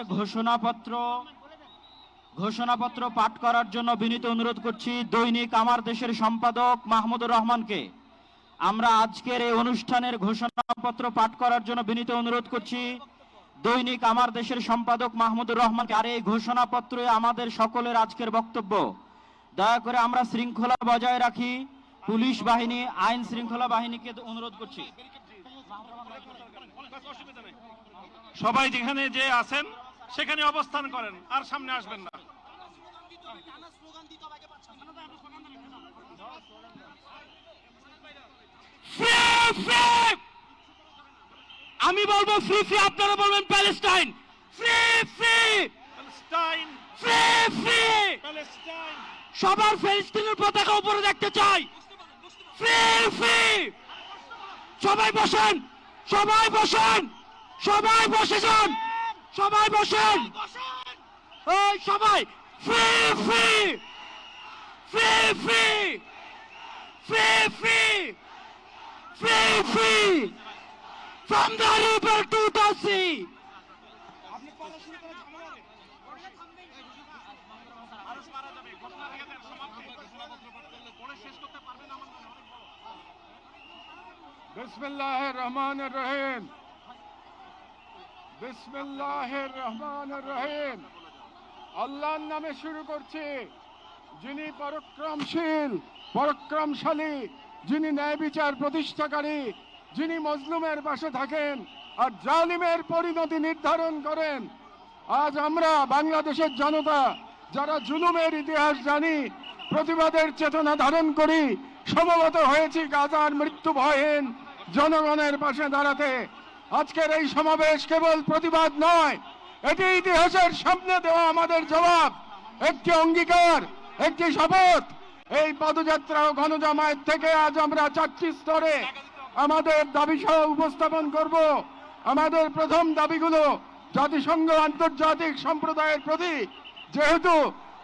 ঘোষণাপত্র পাঠ করার জন্য বিনীত অনুরোধ করছি দৈনিক আমার দেশের সম্পাদক মাহমুদুর রহমানকে। আমরা আজকের এই অনুষ্ঠানের ঘোষণাপত্র পাঠ করার জন্য বিনীত অনুরোধ করছি দৈনিক আমার দেশের সম্পাদক মাহমুদুর রহমানকে। আর এই ঘোষণাপত্রে আমাদের সকলের আজকের বক্তব্য, দয়া করে আমরা শৃঙ্খলা বজায় রাখি। পুলিশ বাহিনী, আইন শৃঙ্খলা বাহিনীকে অনুরোধ করছি সবাই যেখানে যে আছেন সেখানে অবস্থান করেন, আর সামনে আসবেন না। আমি বলবো ফ্রি ফ্রি, আপনারা বলবেন Palestine. Free free Palestine, free free Palestine. সবার ফিলিস্তিনের পতাকা উপরে দেখতে চাই। Free free. সবাই বসেন, সবাই বসেন, সবাই বসে যান, সবাই বসেন, ওই সবাই। Free free, free free, free free, free free, from the river to the sea. বিসমিল্লাহির রহমানির রহিম, বিসমিল্লাহির রহমানির রহিম। আল্লাহর নামে শুরু করছি, যিনি পরাক্রমশীল, পরাক্রমশালী, যিনি ন্যায় বিচার প্রতিষ্ঠাকারী, যিনি মজলুমের পাশে থাকেন আর জালিমের পরিণতি নির্ধারণ করেন। আজ আমরা বাংলাদেশের জনতা যারা জুলুমের ইতিহাস জানি, প্রতিবাদের চেতনা ধারণ করি, সমবেত হয়েছি গাজার মৃত্যু ভয়হীন জনগণের পাশে দাঁড়াতে। আজকের এই সমাবেশ কেবল প্রতিবাদ নয়, এটি ইতিহাসের সামনে দেওয়া আমাদের জবাব, একটি অঙ্গীকার, একটি শপথ। এই পদযাত্রা ও গণজামায়াত থেকে আজ আমরা 4টি স্তরে আমাদের দাবি সহ উপস্থাপন করব। আমাদের প্রথম দাবিগুলো জাতিসংঘ আন্তর্জাতিক সম্প্রদায়ের প্রতি, যেহেতু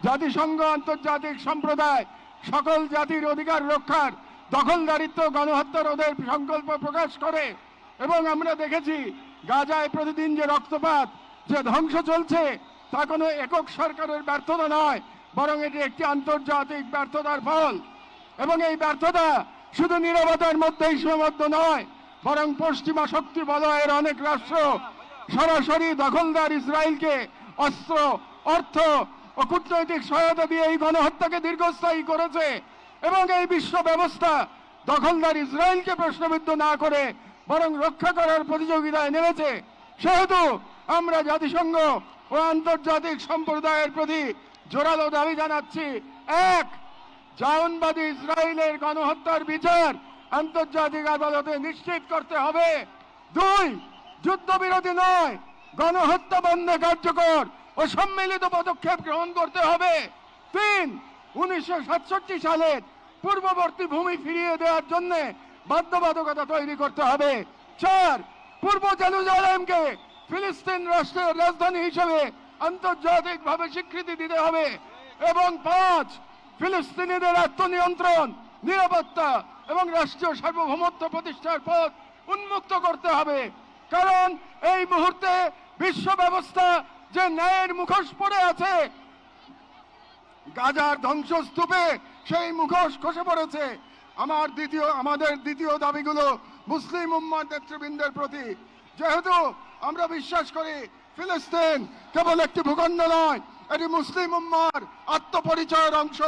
জাতিসংঘ আন্তর্জাতিক সম্প্রদায় সকল জাতির অধিকার রক্ষার, দখলদারিত্ব, গণহত্যা রোধের সংকল্প প্রকাশ করে, এবং আমরা দেখেছি গাজায় প্রতিদিন যে রক্তপাত, যে ধ্বংস চলছে, তা কোনো একক সরকারের ব্যর্থতা নয়, বরং এটি একটি আন্তর্জাতিক ব্যর্থতার ফল। এবং এই ব্যর্থতা শুধু নীরবতার মধ্যেই সীমাবদ্ধ নয়, বরং পশ্চিমা শক্তি বলয়ের অনেক রাষ্ট্র সরাসরি দখলদার ইসরায়েলকে অস্ত্র, অর্থ ও কূটনৈতিক সহায়তা দিয়ে এই গণহত্যাকে দীর্ঘস্থায়ী করেছে এবং এই বিশ্ব ব্যবস্থা দখলদার ইসরায়েলকে প্রশ্নবিদ্ধ না করে বরং রক্ষা করার প্রতিযোগিতায় নেমেছে। সেহেতু আমরা জাতিসংঘ ও আন্তর্জাতিক সম্প্রদায়ের প্রতি জোরালো দাবি জানাচ্ছি, এক, জায়নবাদী ইসরায়েলের গণহত্যার বিচার আন্তর্জাতিক আদালতে নিশ্চিত করতে হবে। দুই, যুদ্ধবিরতি নয়, গণহত্যা বন্ধে কার্যকর ও সম্মিলিত পদক্ষেপ গ্রহণ করতে হবে। তিন, 1967 সালের পূর্ববর্তী ভূমি ফিরিয়ে দেওয়ার জন্য বাধ্যবাধকতা তৈরি করতে হবে। চার, পূর্ব জেরুজালেমকে ফিলিস্তিন রাষ্ট্রের রাজধানী হিসেবে আন্তর্জাতিকভাবে স্বীকৃতি দিতে হবে। এবং পাঁচ, ফিলিস্তিনিদের আত্মনিয়ন্ত্রণ, নিরাপত্তা এবং রাষ্ট্রীয় সার্বভৌমত্ব প্রতিষ্ঠার পথ উন্মুক্ত করতে হবে। কারণ এই মুহূর্তে বিশ্ব ব্যবস্থা যে ন্যায়ের মুখোশ পড়ে আছে, গাজার ধ্বংসস্তূপে সেই মুখোশ খসে পড়েছে। আমাদের দ্বিতীয় দাবিগুলো মুসলিম উম্মার নেতৃবৃন্দের প্রতি। যেহেতু আমরা বিশ্বাস করি ফিলিস্তিন কেবল একটি ভূখণ্ড নয়, এটি মুসলিম উম্মার আত্মপরিচয়ের অংশ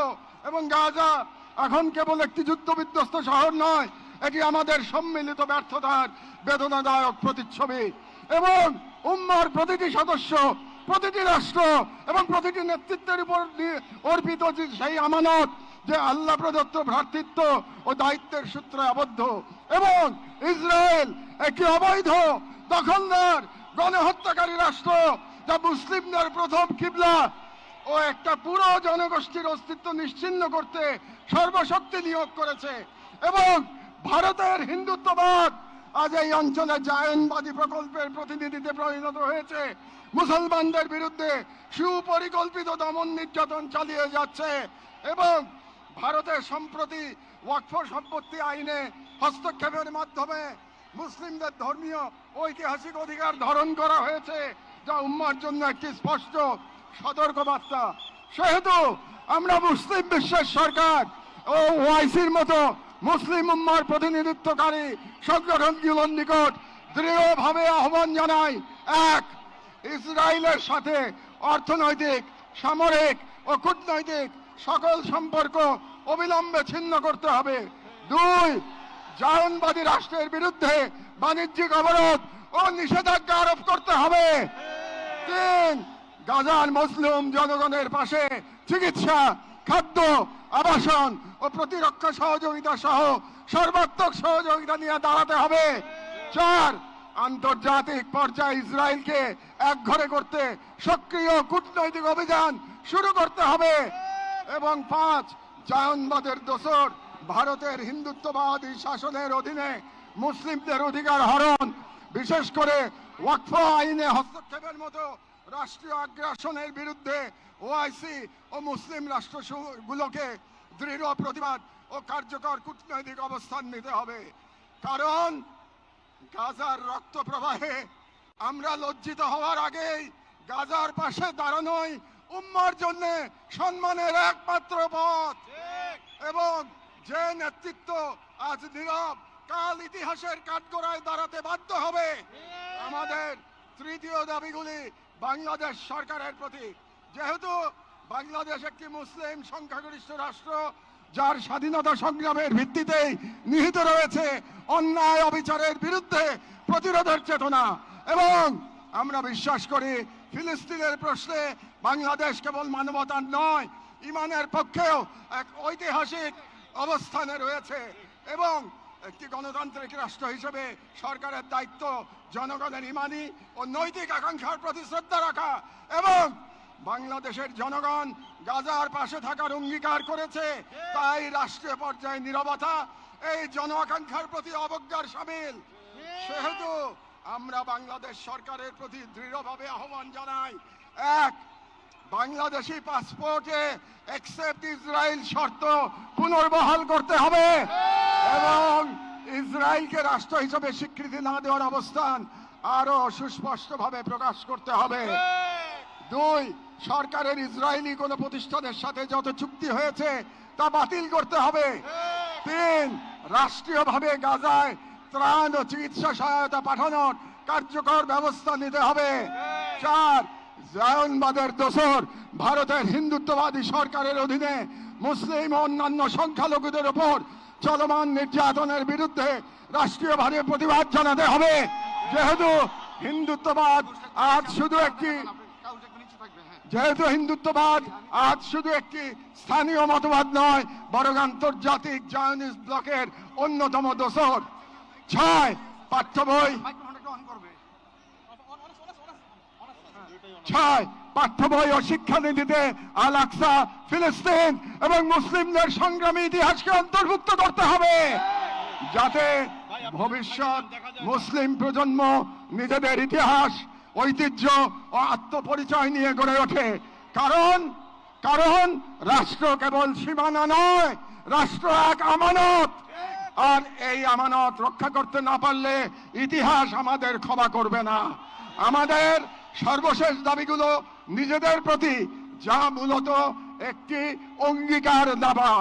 এবং গাজা এখন কেবল একটি যুদ্ধবিধ্বস্ত শহর নয়, এটি আমাদের সম্মিলিত ব্যর্থতার বেদনাদায়ক প্রতিচ্ছবি। এবং উম্মার প্রতিটি সদস্য, প্রতিটি রাষ্ট্র এবং প্রতিটি নেতৃত্বের উপর অর্পিত সেই আমানত যে আল্লাহ প্রদত্ত ভ্রাতৃত্ব ও দায়িত্বের সূত্রে আবদ্ধ। এবং ইসরায়েল একটি অবৈধ দখলদার গণহত্যাকারী রাষ্ট্র, যা মুসলিমদের প্রথম কিবলা ও একটা পুরো জনগোষ্ঠীর অস্তিত্ব নিশ্চিহ্ন করতে সর্বশক্তি নিয়োগ করেছে। এবং ভারতের হিন্দুত্ববাদ আজ এই অঞ্চলে জায়নবাদী প্রকল্পের প্রতিনিধিতে পরিণত হয়েছে, মুসলমানদের বিরুদ্ধে সুপরিকল্পিত দমন নির্যাতন চালিয়ে যাচ্ছে। এবং ভারতের সম্প্রতি ওয়াকফ সম্পত্তি আইনে হস্তক্ষেপের মাধ্যমে মুসলিমদের ধর্মীয় ঐতিহাসিক অধিকার ধারণ করা হয়েছে, যা উম্মার জন্য একটি স্পষ্ট সতর্কবার্তা। সেহেতু আমরা মুসলিম বিশ্বের সরকার ও ওআইসির মতো মুসলিম উম্মার প্রতিনিধিত্বকারী সংগঠনগুলোর নিকট দৃঢ়ভাবে আহ্বান জানাই, এক, ইসরায়েলের সাথে অর্থনৈতিক, সামরিক ও কূটনৈতিক সকল সম্পর্ক অবিলম্বে ছিন্ন করতে হবে। দুই, জায়নবাদী রাষ্ট্রের বিরুদ্ধে বাণিজ্যিক অবরোধ ও নিষেধাজ্ঞা আরোপ করতে হবে। তিন, গাজার মুসলিম জনগণের পাশে চিকিৎসা, খাদ্য, আবাসন ও প্রতিরক্ষা সহযোগিতা সহ সর্বাত্মক সহযোগিতা নিয়ে দাঁড়াতে হবে। চার, আন্তর্জাতিক পর্যায়ে ইসরায়েলকে একঘরে করতে সক্রিয় কূটনৈতিক অভিযান শুরু করতে হবে। এবং পাঁচ, জায়নবাদের দোসর ভারতের হিন্দুত্ববাদী শাসনের অধীনে মুসলিমদের অধিকার হরণ, বিশেষ করে ওয়াকফ আইনে হস্তক্ষেপের মতো রাষ্ট্রীয় আগ্রাসনের বিরুদ্ধে ওআইসি ও মুসলিম রাষ্ট্রগুলোকে দৃঢ় প্রতিবাদ ও কার্যকর কূটনৈতিক অবস্থান নিতে হবে। কারণ গাজার রক্ত প্রবাহে আমরা লজ্জিত হওয়ার আগেই গাজার পাশে দাঁড়ানোই উম্মার জন্য সম্মানের একমাত্র পথ। এবং যে নেতৃত্ব আজ নীরব, কাল ইতিহাসের কাঠগড়ায় দাঁড়াতে বাধ্য হবে। আমাদের তৃতীয় দাবিগুলি বাংলাদেশ সরকারের প্রতি। যেহেতু বাংলাদেশ একটি মুসলিম সংখ্যাগরিষ্ঠ রাষ্ট্র, যার স্বাধীনতা সংগ্রামের ভিত্তিতেই নিহিত রয়েছে অন্যায় অবিচারের বিরুদ্ধে প্রতিরোধের চেতনা। এবং আমরা বিশ্বাস করি ফিলিস্তিনের প্রশ্নে বাংলাদেশ কেবল মানবতার নয়, ইমানের পক্ষেও এক ঐতিহাসিক অবস্থানে রয়েছে। এবং একটি গণতান্ত্রিক রাষ্ট্র হিসেবে সরকারের দায়িত্ব জনগণের ইমানি ও নৈতিক আকাঙ্ক্ষার প্রতি শ্রদ্ধা রাখা। এবং বাংলাদেশের জনগণ গাজার পাশে থাকার অঙ্গীকার করেছে, তাই রাষ্ট্রীয় পর্যায়ে নীরবতা এই জন আকাঙ্ক্ষার প্রতি অবজ্ঞার শামিল। সেহেতু আমরা বাংলাদেশ সরকারের প্রতি দৃঢ়ভাবে আহ্বান জানাই, এক, বাংলাদেশি পাসপোর্টে অ্যাকসেপ্ট ইসরায়েল শর্ত পুনর্বহাল করতে হবে এবং ইসরায়েলকে রাষ্ট্র হিসেবে স্বীকৃতি না দেওয়ার অবস্থান আরো সুস্পষ্টভাবে প্রকাশ করতে হবে। দুই, সরকারের ইসরায়েলি কোনো প্রতিষ্ঠানের সাথে যত চুক্তি হয়েছে তা বাতিল করতে হবে। তিন, রাষ্ট্রীয়ভাবে গাজায় ত্রাণ ও চিকিৎসা সহায়তা পাঠানোর কার্যকর ব্যবস্থা নিতে হবে। 4, জায়নবাদের দোসর ভারতের হিন্দুত্ববাদী সরকারের অধীনে মুসলিম ও অন্যান্য সংখ্যালঘুদের ওপর চলমান নির্যাতনের বিরুদ্ধে রাষ্ট্রীয়ভাবে প্রতিবাদ জানাতে হবে। যেহেতু হিন্দুত্ববাদ আজ শুধু একটি স্থানীয় মতবাদ নয়, বরং আন্তর্জাতিক জায়নিস্ট ব্লকের অন্যতম দোসর। 6, পাঠ্য বই ও শিক্ষানীতিতে আল আকসা, ফিলিস্তিন এবং মুসলিমদের সংগ্রামী ইতিহাসকে অন্তর্ভুক্ত করতে হবে, যাতে ভবিষ্যৎ মুসলিম প্রজন্ম নিজেদের ইতিহাস, ঐতিহ্য ও আত্মপরিচয় নিয়ে গড়ে ওঠে। কারণ রাষ্ট্র কেবল সীমানা নয়, রাষ্ট্র এক আমানত, আর এই আমানত রক্ষা করতে না পারলে ইতিহাস আমাদের ক্ষমা করবে না। আমাদের সর্বশেষ দাবিগুলো নিজেদের প্রতি, যা মূলত একটি অঙ্গীকার দাবা।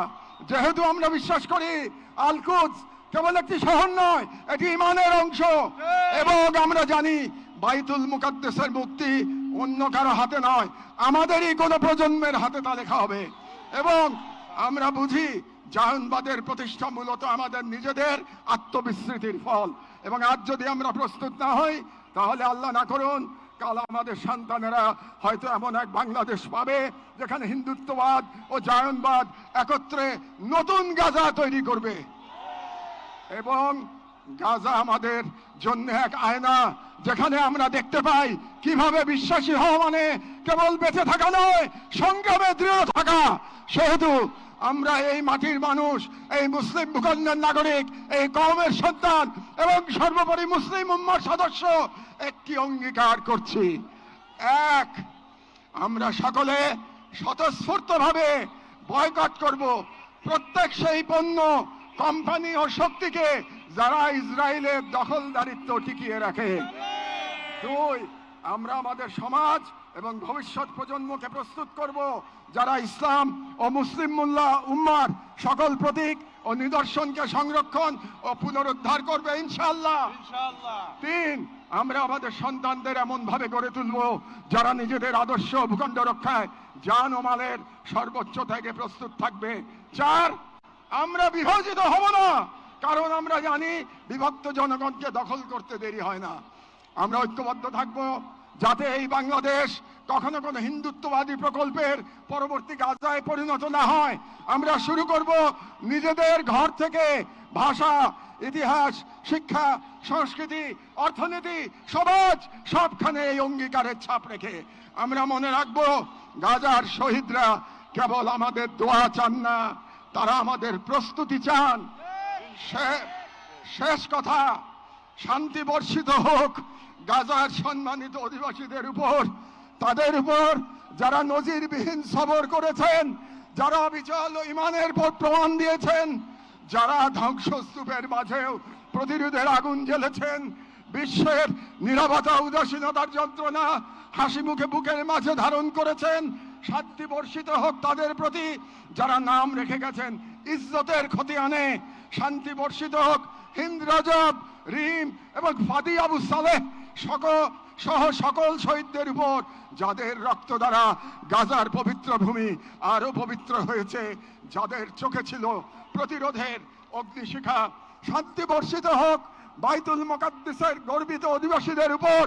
যেহেতু আমরা বিশ্বাস করি আল কুদস কেবল একটি শহর নয়, এটি ঈমানের অংশ, এবং আমরা জানি বাইতুল মুকাদ্দাসের মুক্তি অন্য কারো হাতে নয়, আমাদেরই কোনো প্রজন্মের হাতে তা লেখা হবে। এবং আমরা বুঝি জায়নবাদের প্রতিষ্ঠা মূলত আমাদের নিজেদের আত্মবিস্মৃতির ফল, এবং আজ যদি আমরা প্রস্তুত না হই, তাহলে আল্লাহ না করুন কাল আমাদের সন্তানেরা হয়তো এমন এক বাংলাদেশ পাবে যেখানে হিন্দুত্ববাদ ও জায়নবাদ একত্রে নতুন গাজা তৈরি করবে। এবং গাজা আমাদের জন্য এক আয়না, যেখানে আমরা দেখতে পাই কিভাবে বিশ্বাসী হওয়া মানে কেবল বেঁচে থাকা নয়, সংগ্রামে দৃঢ় থাকা। সেহেতু আমরা এই মাটির মানুষ, এই মুসলিম ভূখণ্ডের নাগরিক, এই কওমের সন্তান এবং সর্বোপরি মুসলিম উম্মার সদস্য একটি অঙ্গীকার করছি। 1, আমরা সকলে স্বতঃস্ফূর্তভাবে বয়কট করব প্রত্যেক সেই পণ্য, কোম্পানি ও শক্তিকে যারা ইসরায়েলের দখলদারিত্ব টিকিয়ে রাখে। 2, আমরা আমাদের সমাজ এবং ভবিষ্যৎ প্রজন্মকে প্রস্তুত করব যারা ইসলাম ও মুসলিম উম্মার সকল প্রতীক ও নিদর্শনকে সংরক্ষণ ও পুনরুদ্ধার করবে ইনশাআল্লাহ। 3, আমরা আমাদের সন্তানদের এমন ভাবে গড়ে তুলব যারা নিজেদের আদর্শ ভূখণ্ড রক্ষায় জান ও মালের সর্বোচ্চ থেকে প্রস্তুত থাকবে। 4, আমরা বিভাজিত হব না, কারণ আমরা জানি বিভক্ত জনগণকে দখল করতে দেরি হয় না। আমরা ঐক্যবদ্ধ থাকব যাতে এই বাংলাদেশ কখনো কোনো হিন্দুত্ববাদী প্রকল্পের পরবর্তী গাজায় পরিণত না হয়। আমরা শুরু করব নিজেদের ঘর থেকে, ভাষা, ইতিহাস, শিক্ষা, সংস্কৃতি, অর্থনীতি, সমাজ সবখানে এই অঙ্গীকারের ছাপ রেখে। আমরা মনে রাখব গাজার শহীদরা কেবল আমাদের দোয়া চান না, তারা আমাদের প্রস্তুতি চান। শেষ কথা, শান্তি বর্ষিত হোক গাজার সম্মানিত অধিবাসীদের উপর, তাদের উপর যারা নজিরবিহীন সবর করেছেন, যারা অবিচল ঈমানের পর প্রমাণ দিয়েছেন, যারা ধ্বংসস্তূপের মাঝেও প্রতিরোধের আগুন জ্বেলেছেন, বিশ্বের নীরবতা উদাসীনতার যন্ত্রণা হাসি মুখে বুকের মাঝে ধারণ করেছেন। শান্তি বর্ষিত হোক তাদের প্রতি যারা নাম রেখে গেছেন ইজ্জতের ক্ষতি আনে। শান্তি বর্ষিত হোক হিন্দ রজব, রিম এবং ফাদি আবু সালেহ সহ সকল শহীদদের উপর, যাদের রক্ত দ্বারা গাজার পবিত্র ভূমি আরো পবিত্র হয়েছে, যাদের চোখে ছিল প্রতিরোধের অগ্নিশিখা। শান্তি বর্ষিত হোক বাইতুল মুকাদ্দাসের গর্বিত অধিবাসীদের উপর,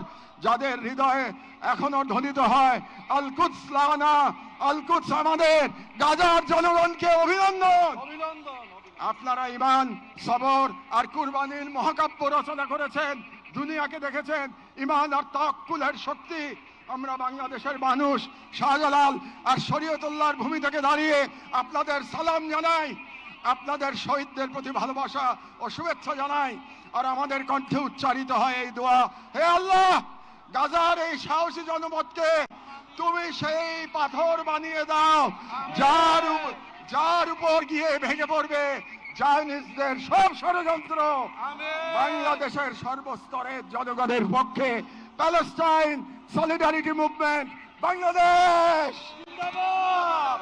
যাদের হৃদয়ে এখনো ধ্বনিত হয় আল কুদস লানা, আল কুদস আমাদের। গাজার জনগণকে অভিনন্দন। আপনারা ঈমান, সবর আর কুরবানির মহাকাব্য রচনা করেছেন, দুনিয়াকে দেখেছেন ঈমান আর তাওয়াক্কুলের শক্তি। আমরা বাংলাদেশের মানুষ শাহজালাল আর শরীয়তুল্লাহর ভূমি থেকে দাঁড়িয়ে আপনাদের সালাম জানাই, আপনাদের শহীদদের প্রতি ভালোবাসা ও শুভেচ্ছা জানাই। আর আমাদের কণ্ঠে উচ্চারিত হয় এই দোয়া, হে আল্লাহ, গাজার এই সাহসী জনপদকে তুমি সেই পাথর বানিয়ে দাও যার উপর গিয়ে ভেঙে পড়বে জায়নিস্টদের সব ষড়যন্ত্র। বাংলাদেশের সর্বস্তরের জনগণের পক্ষে প্যালেস্টাইন সলিডারিটি মুভমেন্ট বাংলাদেশ জিন্দাবাদ।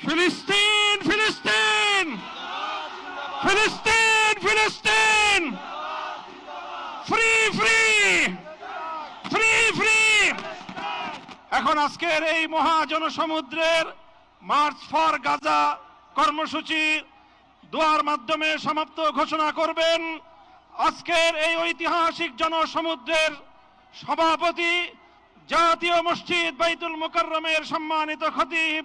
ফিলিস্তিন ফিলিস্তিন ফিলিস্তিন ফিলিস্তিন ফ্রি ফ্রি ফ্রি ফ্রি। এখন আজকের এই মহা জনসমুদ্রের মার্চ ফর গাজা কর্মসূচি দোয়ার মাধ্যমে সমাপ্ত ঘোষণা করবেন আজকের এই ঐতিহাসিক জনসমুদ্রের সভাপতি, জাতীয় মসজিদ বাইতুল মুকাররমের সম্মানিত খতিব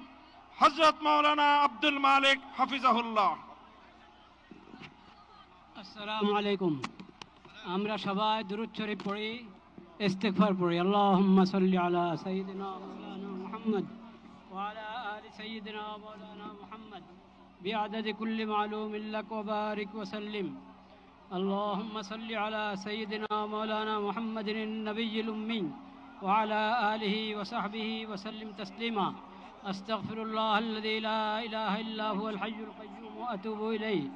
হযরত মাওলানা আব্দুল মালিক হাফিজাহুল্লাহ। আসসালামু আলাইকুম। আমরা সবাই দুরূদ শরীফ পড়ি, ইস্তিগফার পড়ি। আল্লাহুম্মা সাল্লি আলা সাইয়্যিদিনা মাওলানা মুহাম্মদ ওয়া আলা আলি সাইয়্যিদিনা মাওলানা মুহাম্মদ বিআদাদি কুল্লি মালুমিন লাক ওয়া বারিক ওয়া সাল্লিম। আল্লাহুম্মা সাল্লি আলা সাইয়্যিদিনা মাওলানা মুহাম্মাদিন নবিয়্যিল উম্মি ওয়া আলা আলিহি ওয়া সাহবিহি ওয়া সাল্লিম তাসলিমা। আস্তাগফিরুল্লাহ আল্লাযী লা ইলাহা ইল্লা হুয়াল হাইয়ুল কাইয়্যুম ওয়া আতুবু ইলাইহি।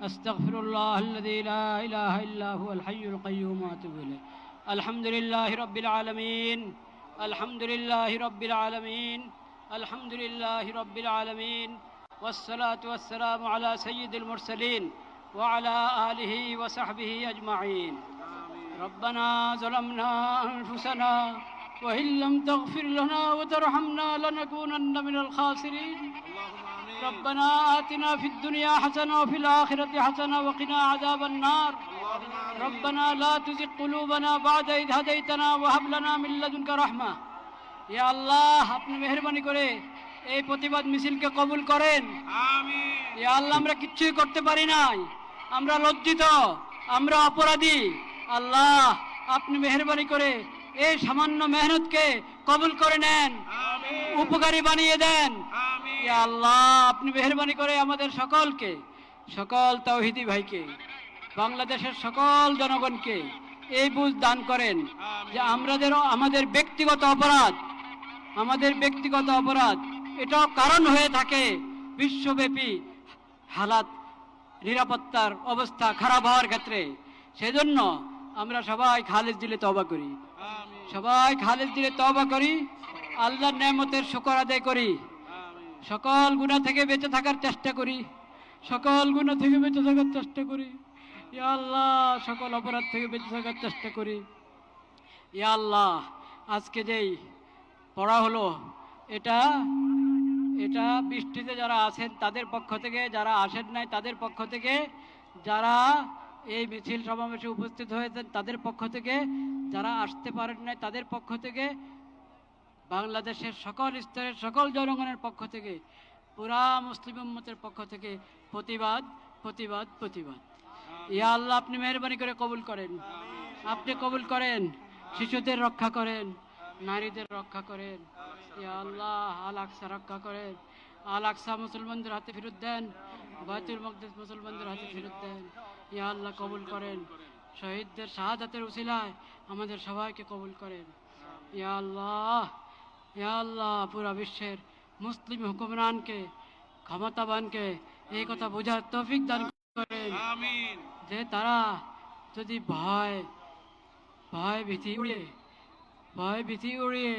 أستغفر الله الذي لا إله إلا هو الحي القيوم وأتوب إليه. الحمد لله رب العالمين. الحمد لله رب العالمين. الحمد لله رب العالمين. والصلاة والسلام على سيد المرسلين وعلى آله وصحبه أجمعين. ربنا ظلمنا أنفسنا وإن لم تغفر لنا وترحمنا لنكونن من الخاسرين. ربنا آتنا في الدنيا حسنة وفي الآخرة حسنة وقنا عذاب النار. ربنا لا تزغ قلوبنا بعد إذ هديتنا وهب لنا من لدنك رحمة. يا الله আপনি মেহেরবানি করে এই প্রতিবাদ মিছিলকে কবুল করেন। আমিন। ইয়া আল্লাহ আমরা কিচ্ছুই করতে পারি নাই, আমরা লজ্জিত, আমরা অপরাধী। আল্লাহ আপনি মেহেরবানি করে এই সামান্য মেহনতকে কবুল করে নেন, উপকারী বানিয়ে দেন। ইয়া আল্লাহ আপনি মেহেরবানি করে আমাদের সকলকে, সকল তাওহীদি ভাইকে, বাংলাদেশের সকল জনগণকে এই বুঝ দান করেন যে আমাদের ব্যক্তিগত অপরাধ এটাও কারণ হয়ে থাকে বিশ্বব্যাপী হালাত, নিরাপত্তার অবস্থা খারাপ হওয়ার ক্ষেত্রে। সেজন্য আমরা সবাই খালেজ দিলে তওবা করি, সবাই খালেজ দিলে তওবা করি, আল্লাহর নেয়ামতের শুকর আদায় করি, সকল গুনাহ থেকে বেঁচে থাকার চেষ্টা করি, সকল গুনাহ থেকে বেঁচে থাকার চেষ্টা করি। ইয়া আল্লাহ সকল অপরাধ থেকে বেঁচে থাকার চেষ্টা করি। ইয়া আল্লাহ আজকে যেই পড়া হলো এটা বৃষ্টিতে যারা আছেন তাদের পক্ষ থেকে, যারা আসেন নাই তাদের পক্ষ থেকে, যারা এই মিছিল সমাবেশে উপস্থিত হয়েছেন তাদের পক্ষ থেকে, যারা আসতে পারেন নাই তাদের পক্ষ থেকে, বাংলাদেশের সকল স্তরের সকল জনগণের পক্ষ থেকে, পুরা মুসলিম উম্মতের পক্ষ থেকে প্রতিবাদ প্রতিবাদ প্রতিবাদ। ইয়া আল্লাহ আপনি মেহেরবানি করে কবুল করেন, আপনি কবুল করেন, শিশুদের রক্ষা করেন, নারীদের রক্ষা করেন। ইয়া আল্লাহ আল আকসা রক্ষা করেন, আল আকসা মুসলমানদের হাতে ফেরত দেন, বাইতুল মাকদিস মুসলমানদের হাতে ফেরত দেন। ইয়া আল্লাহ কবুল করেন, শহীদদের শাহাদাতের উসিলায় আমাদের সবাইকে কবুল করেন। ইয়া আল্লাহ পুরা বিশ্বের মুসলিম হুকুমরানকে, ক্ষমতাবানকে এই কথা বোঝার তৌফিক দান করেন যে তারা যদি ভয় ভীতি উড়িয়ে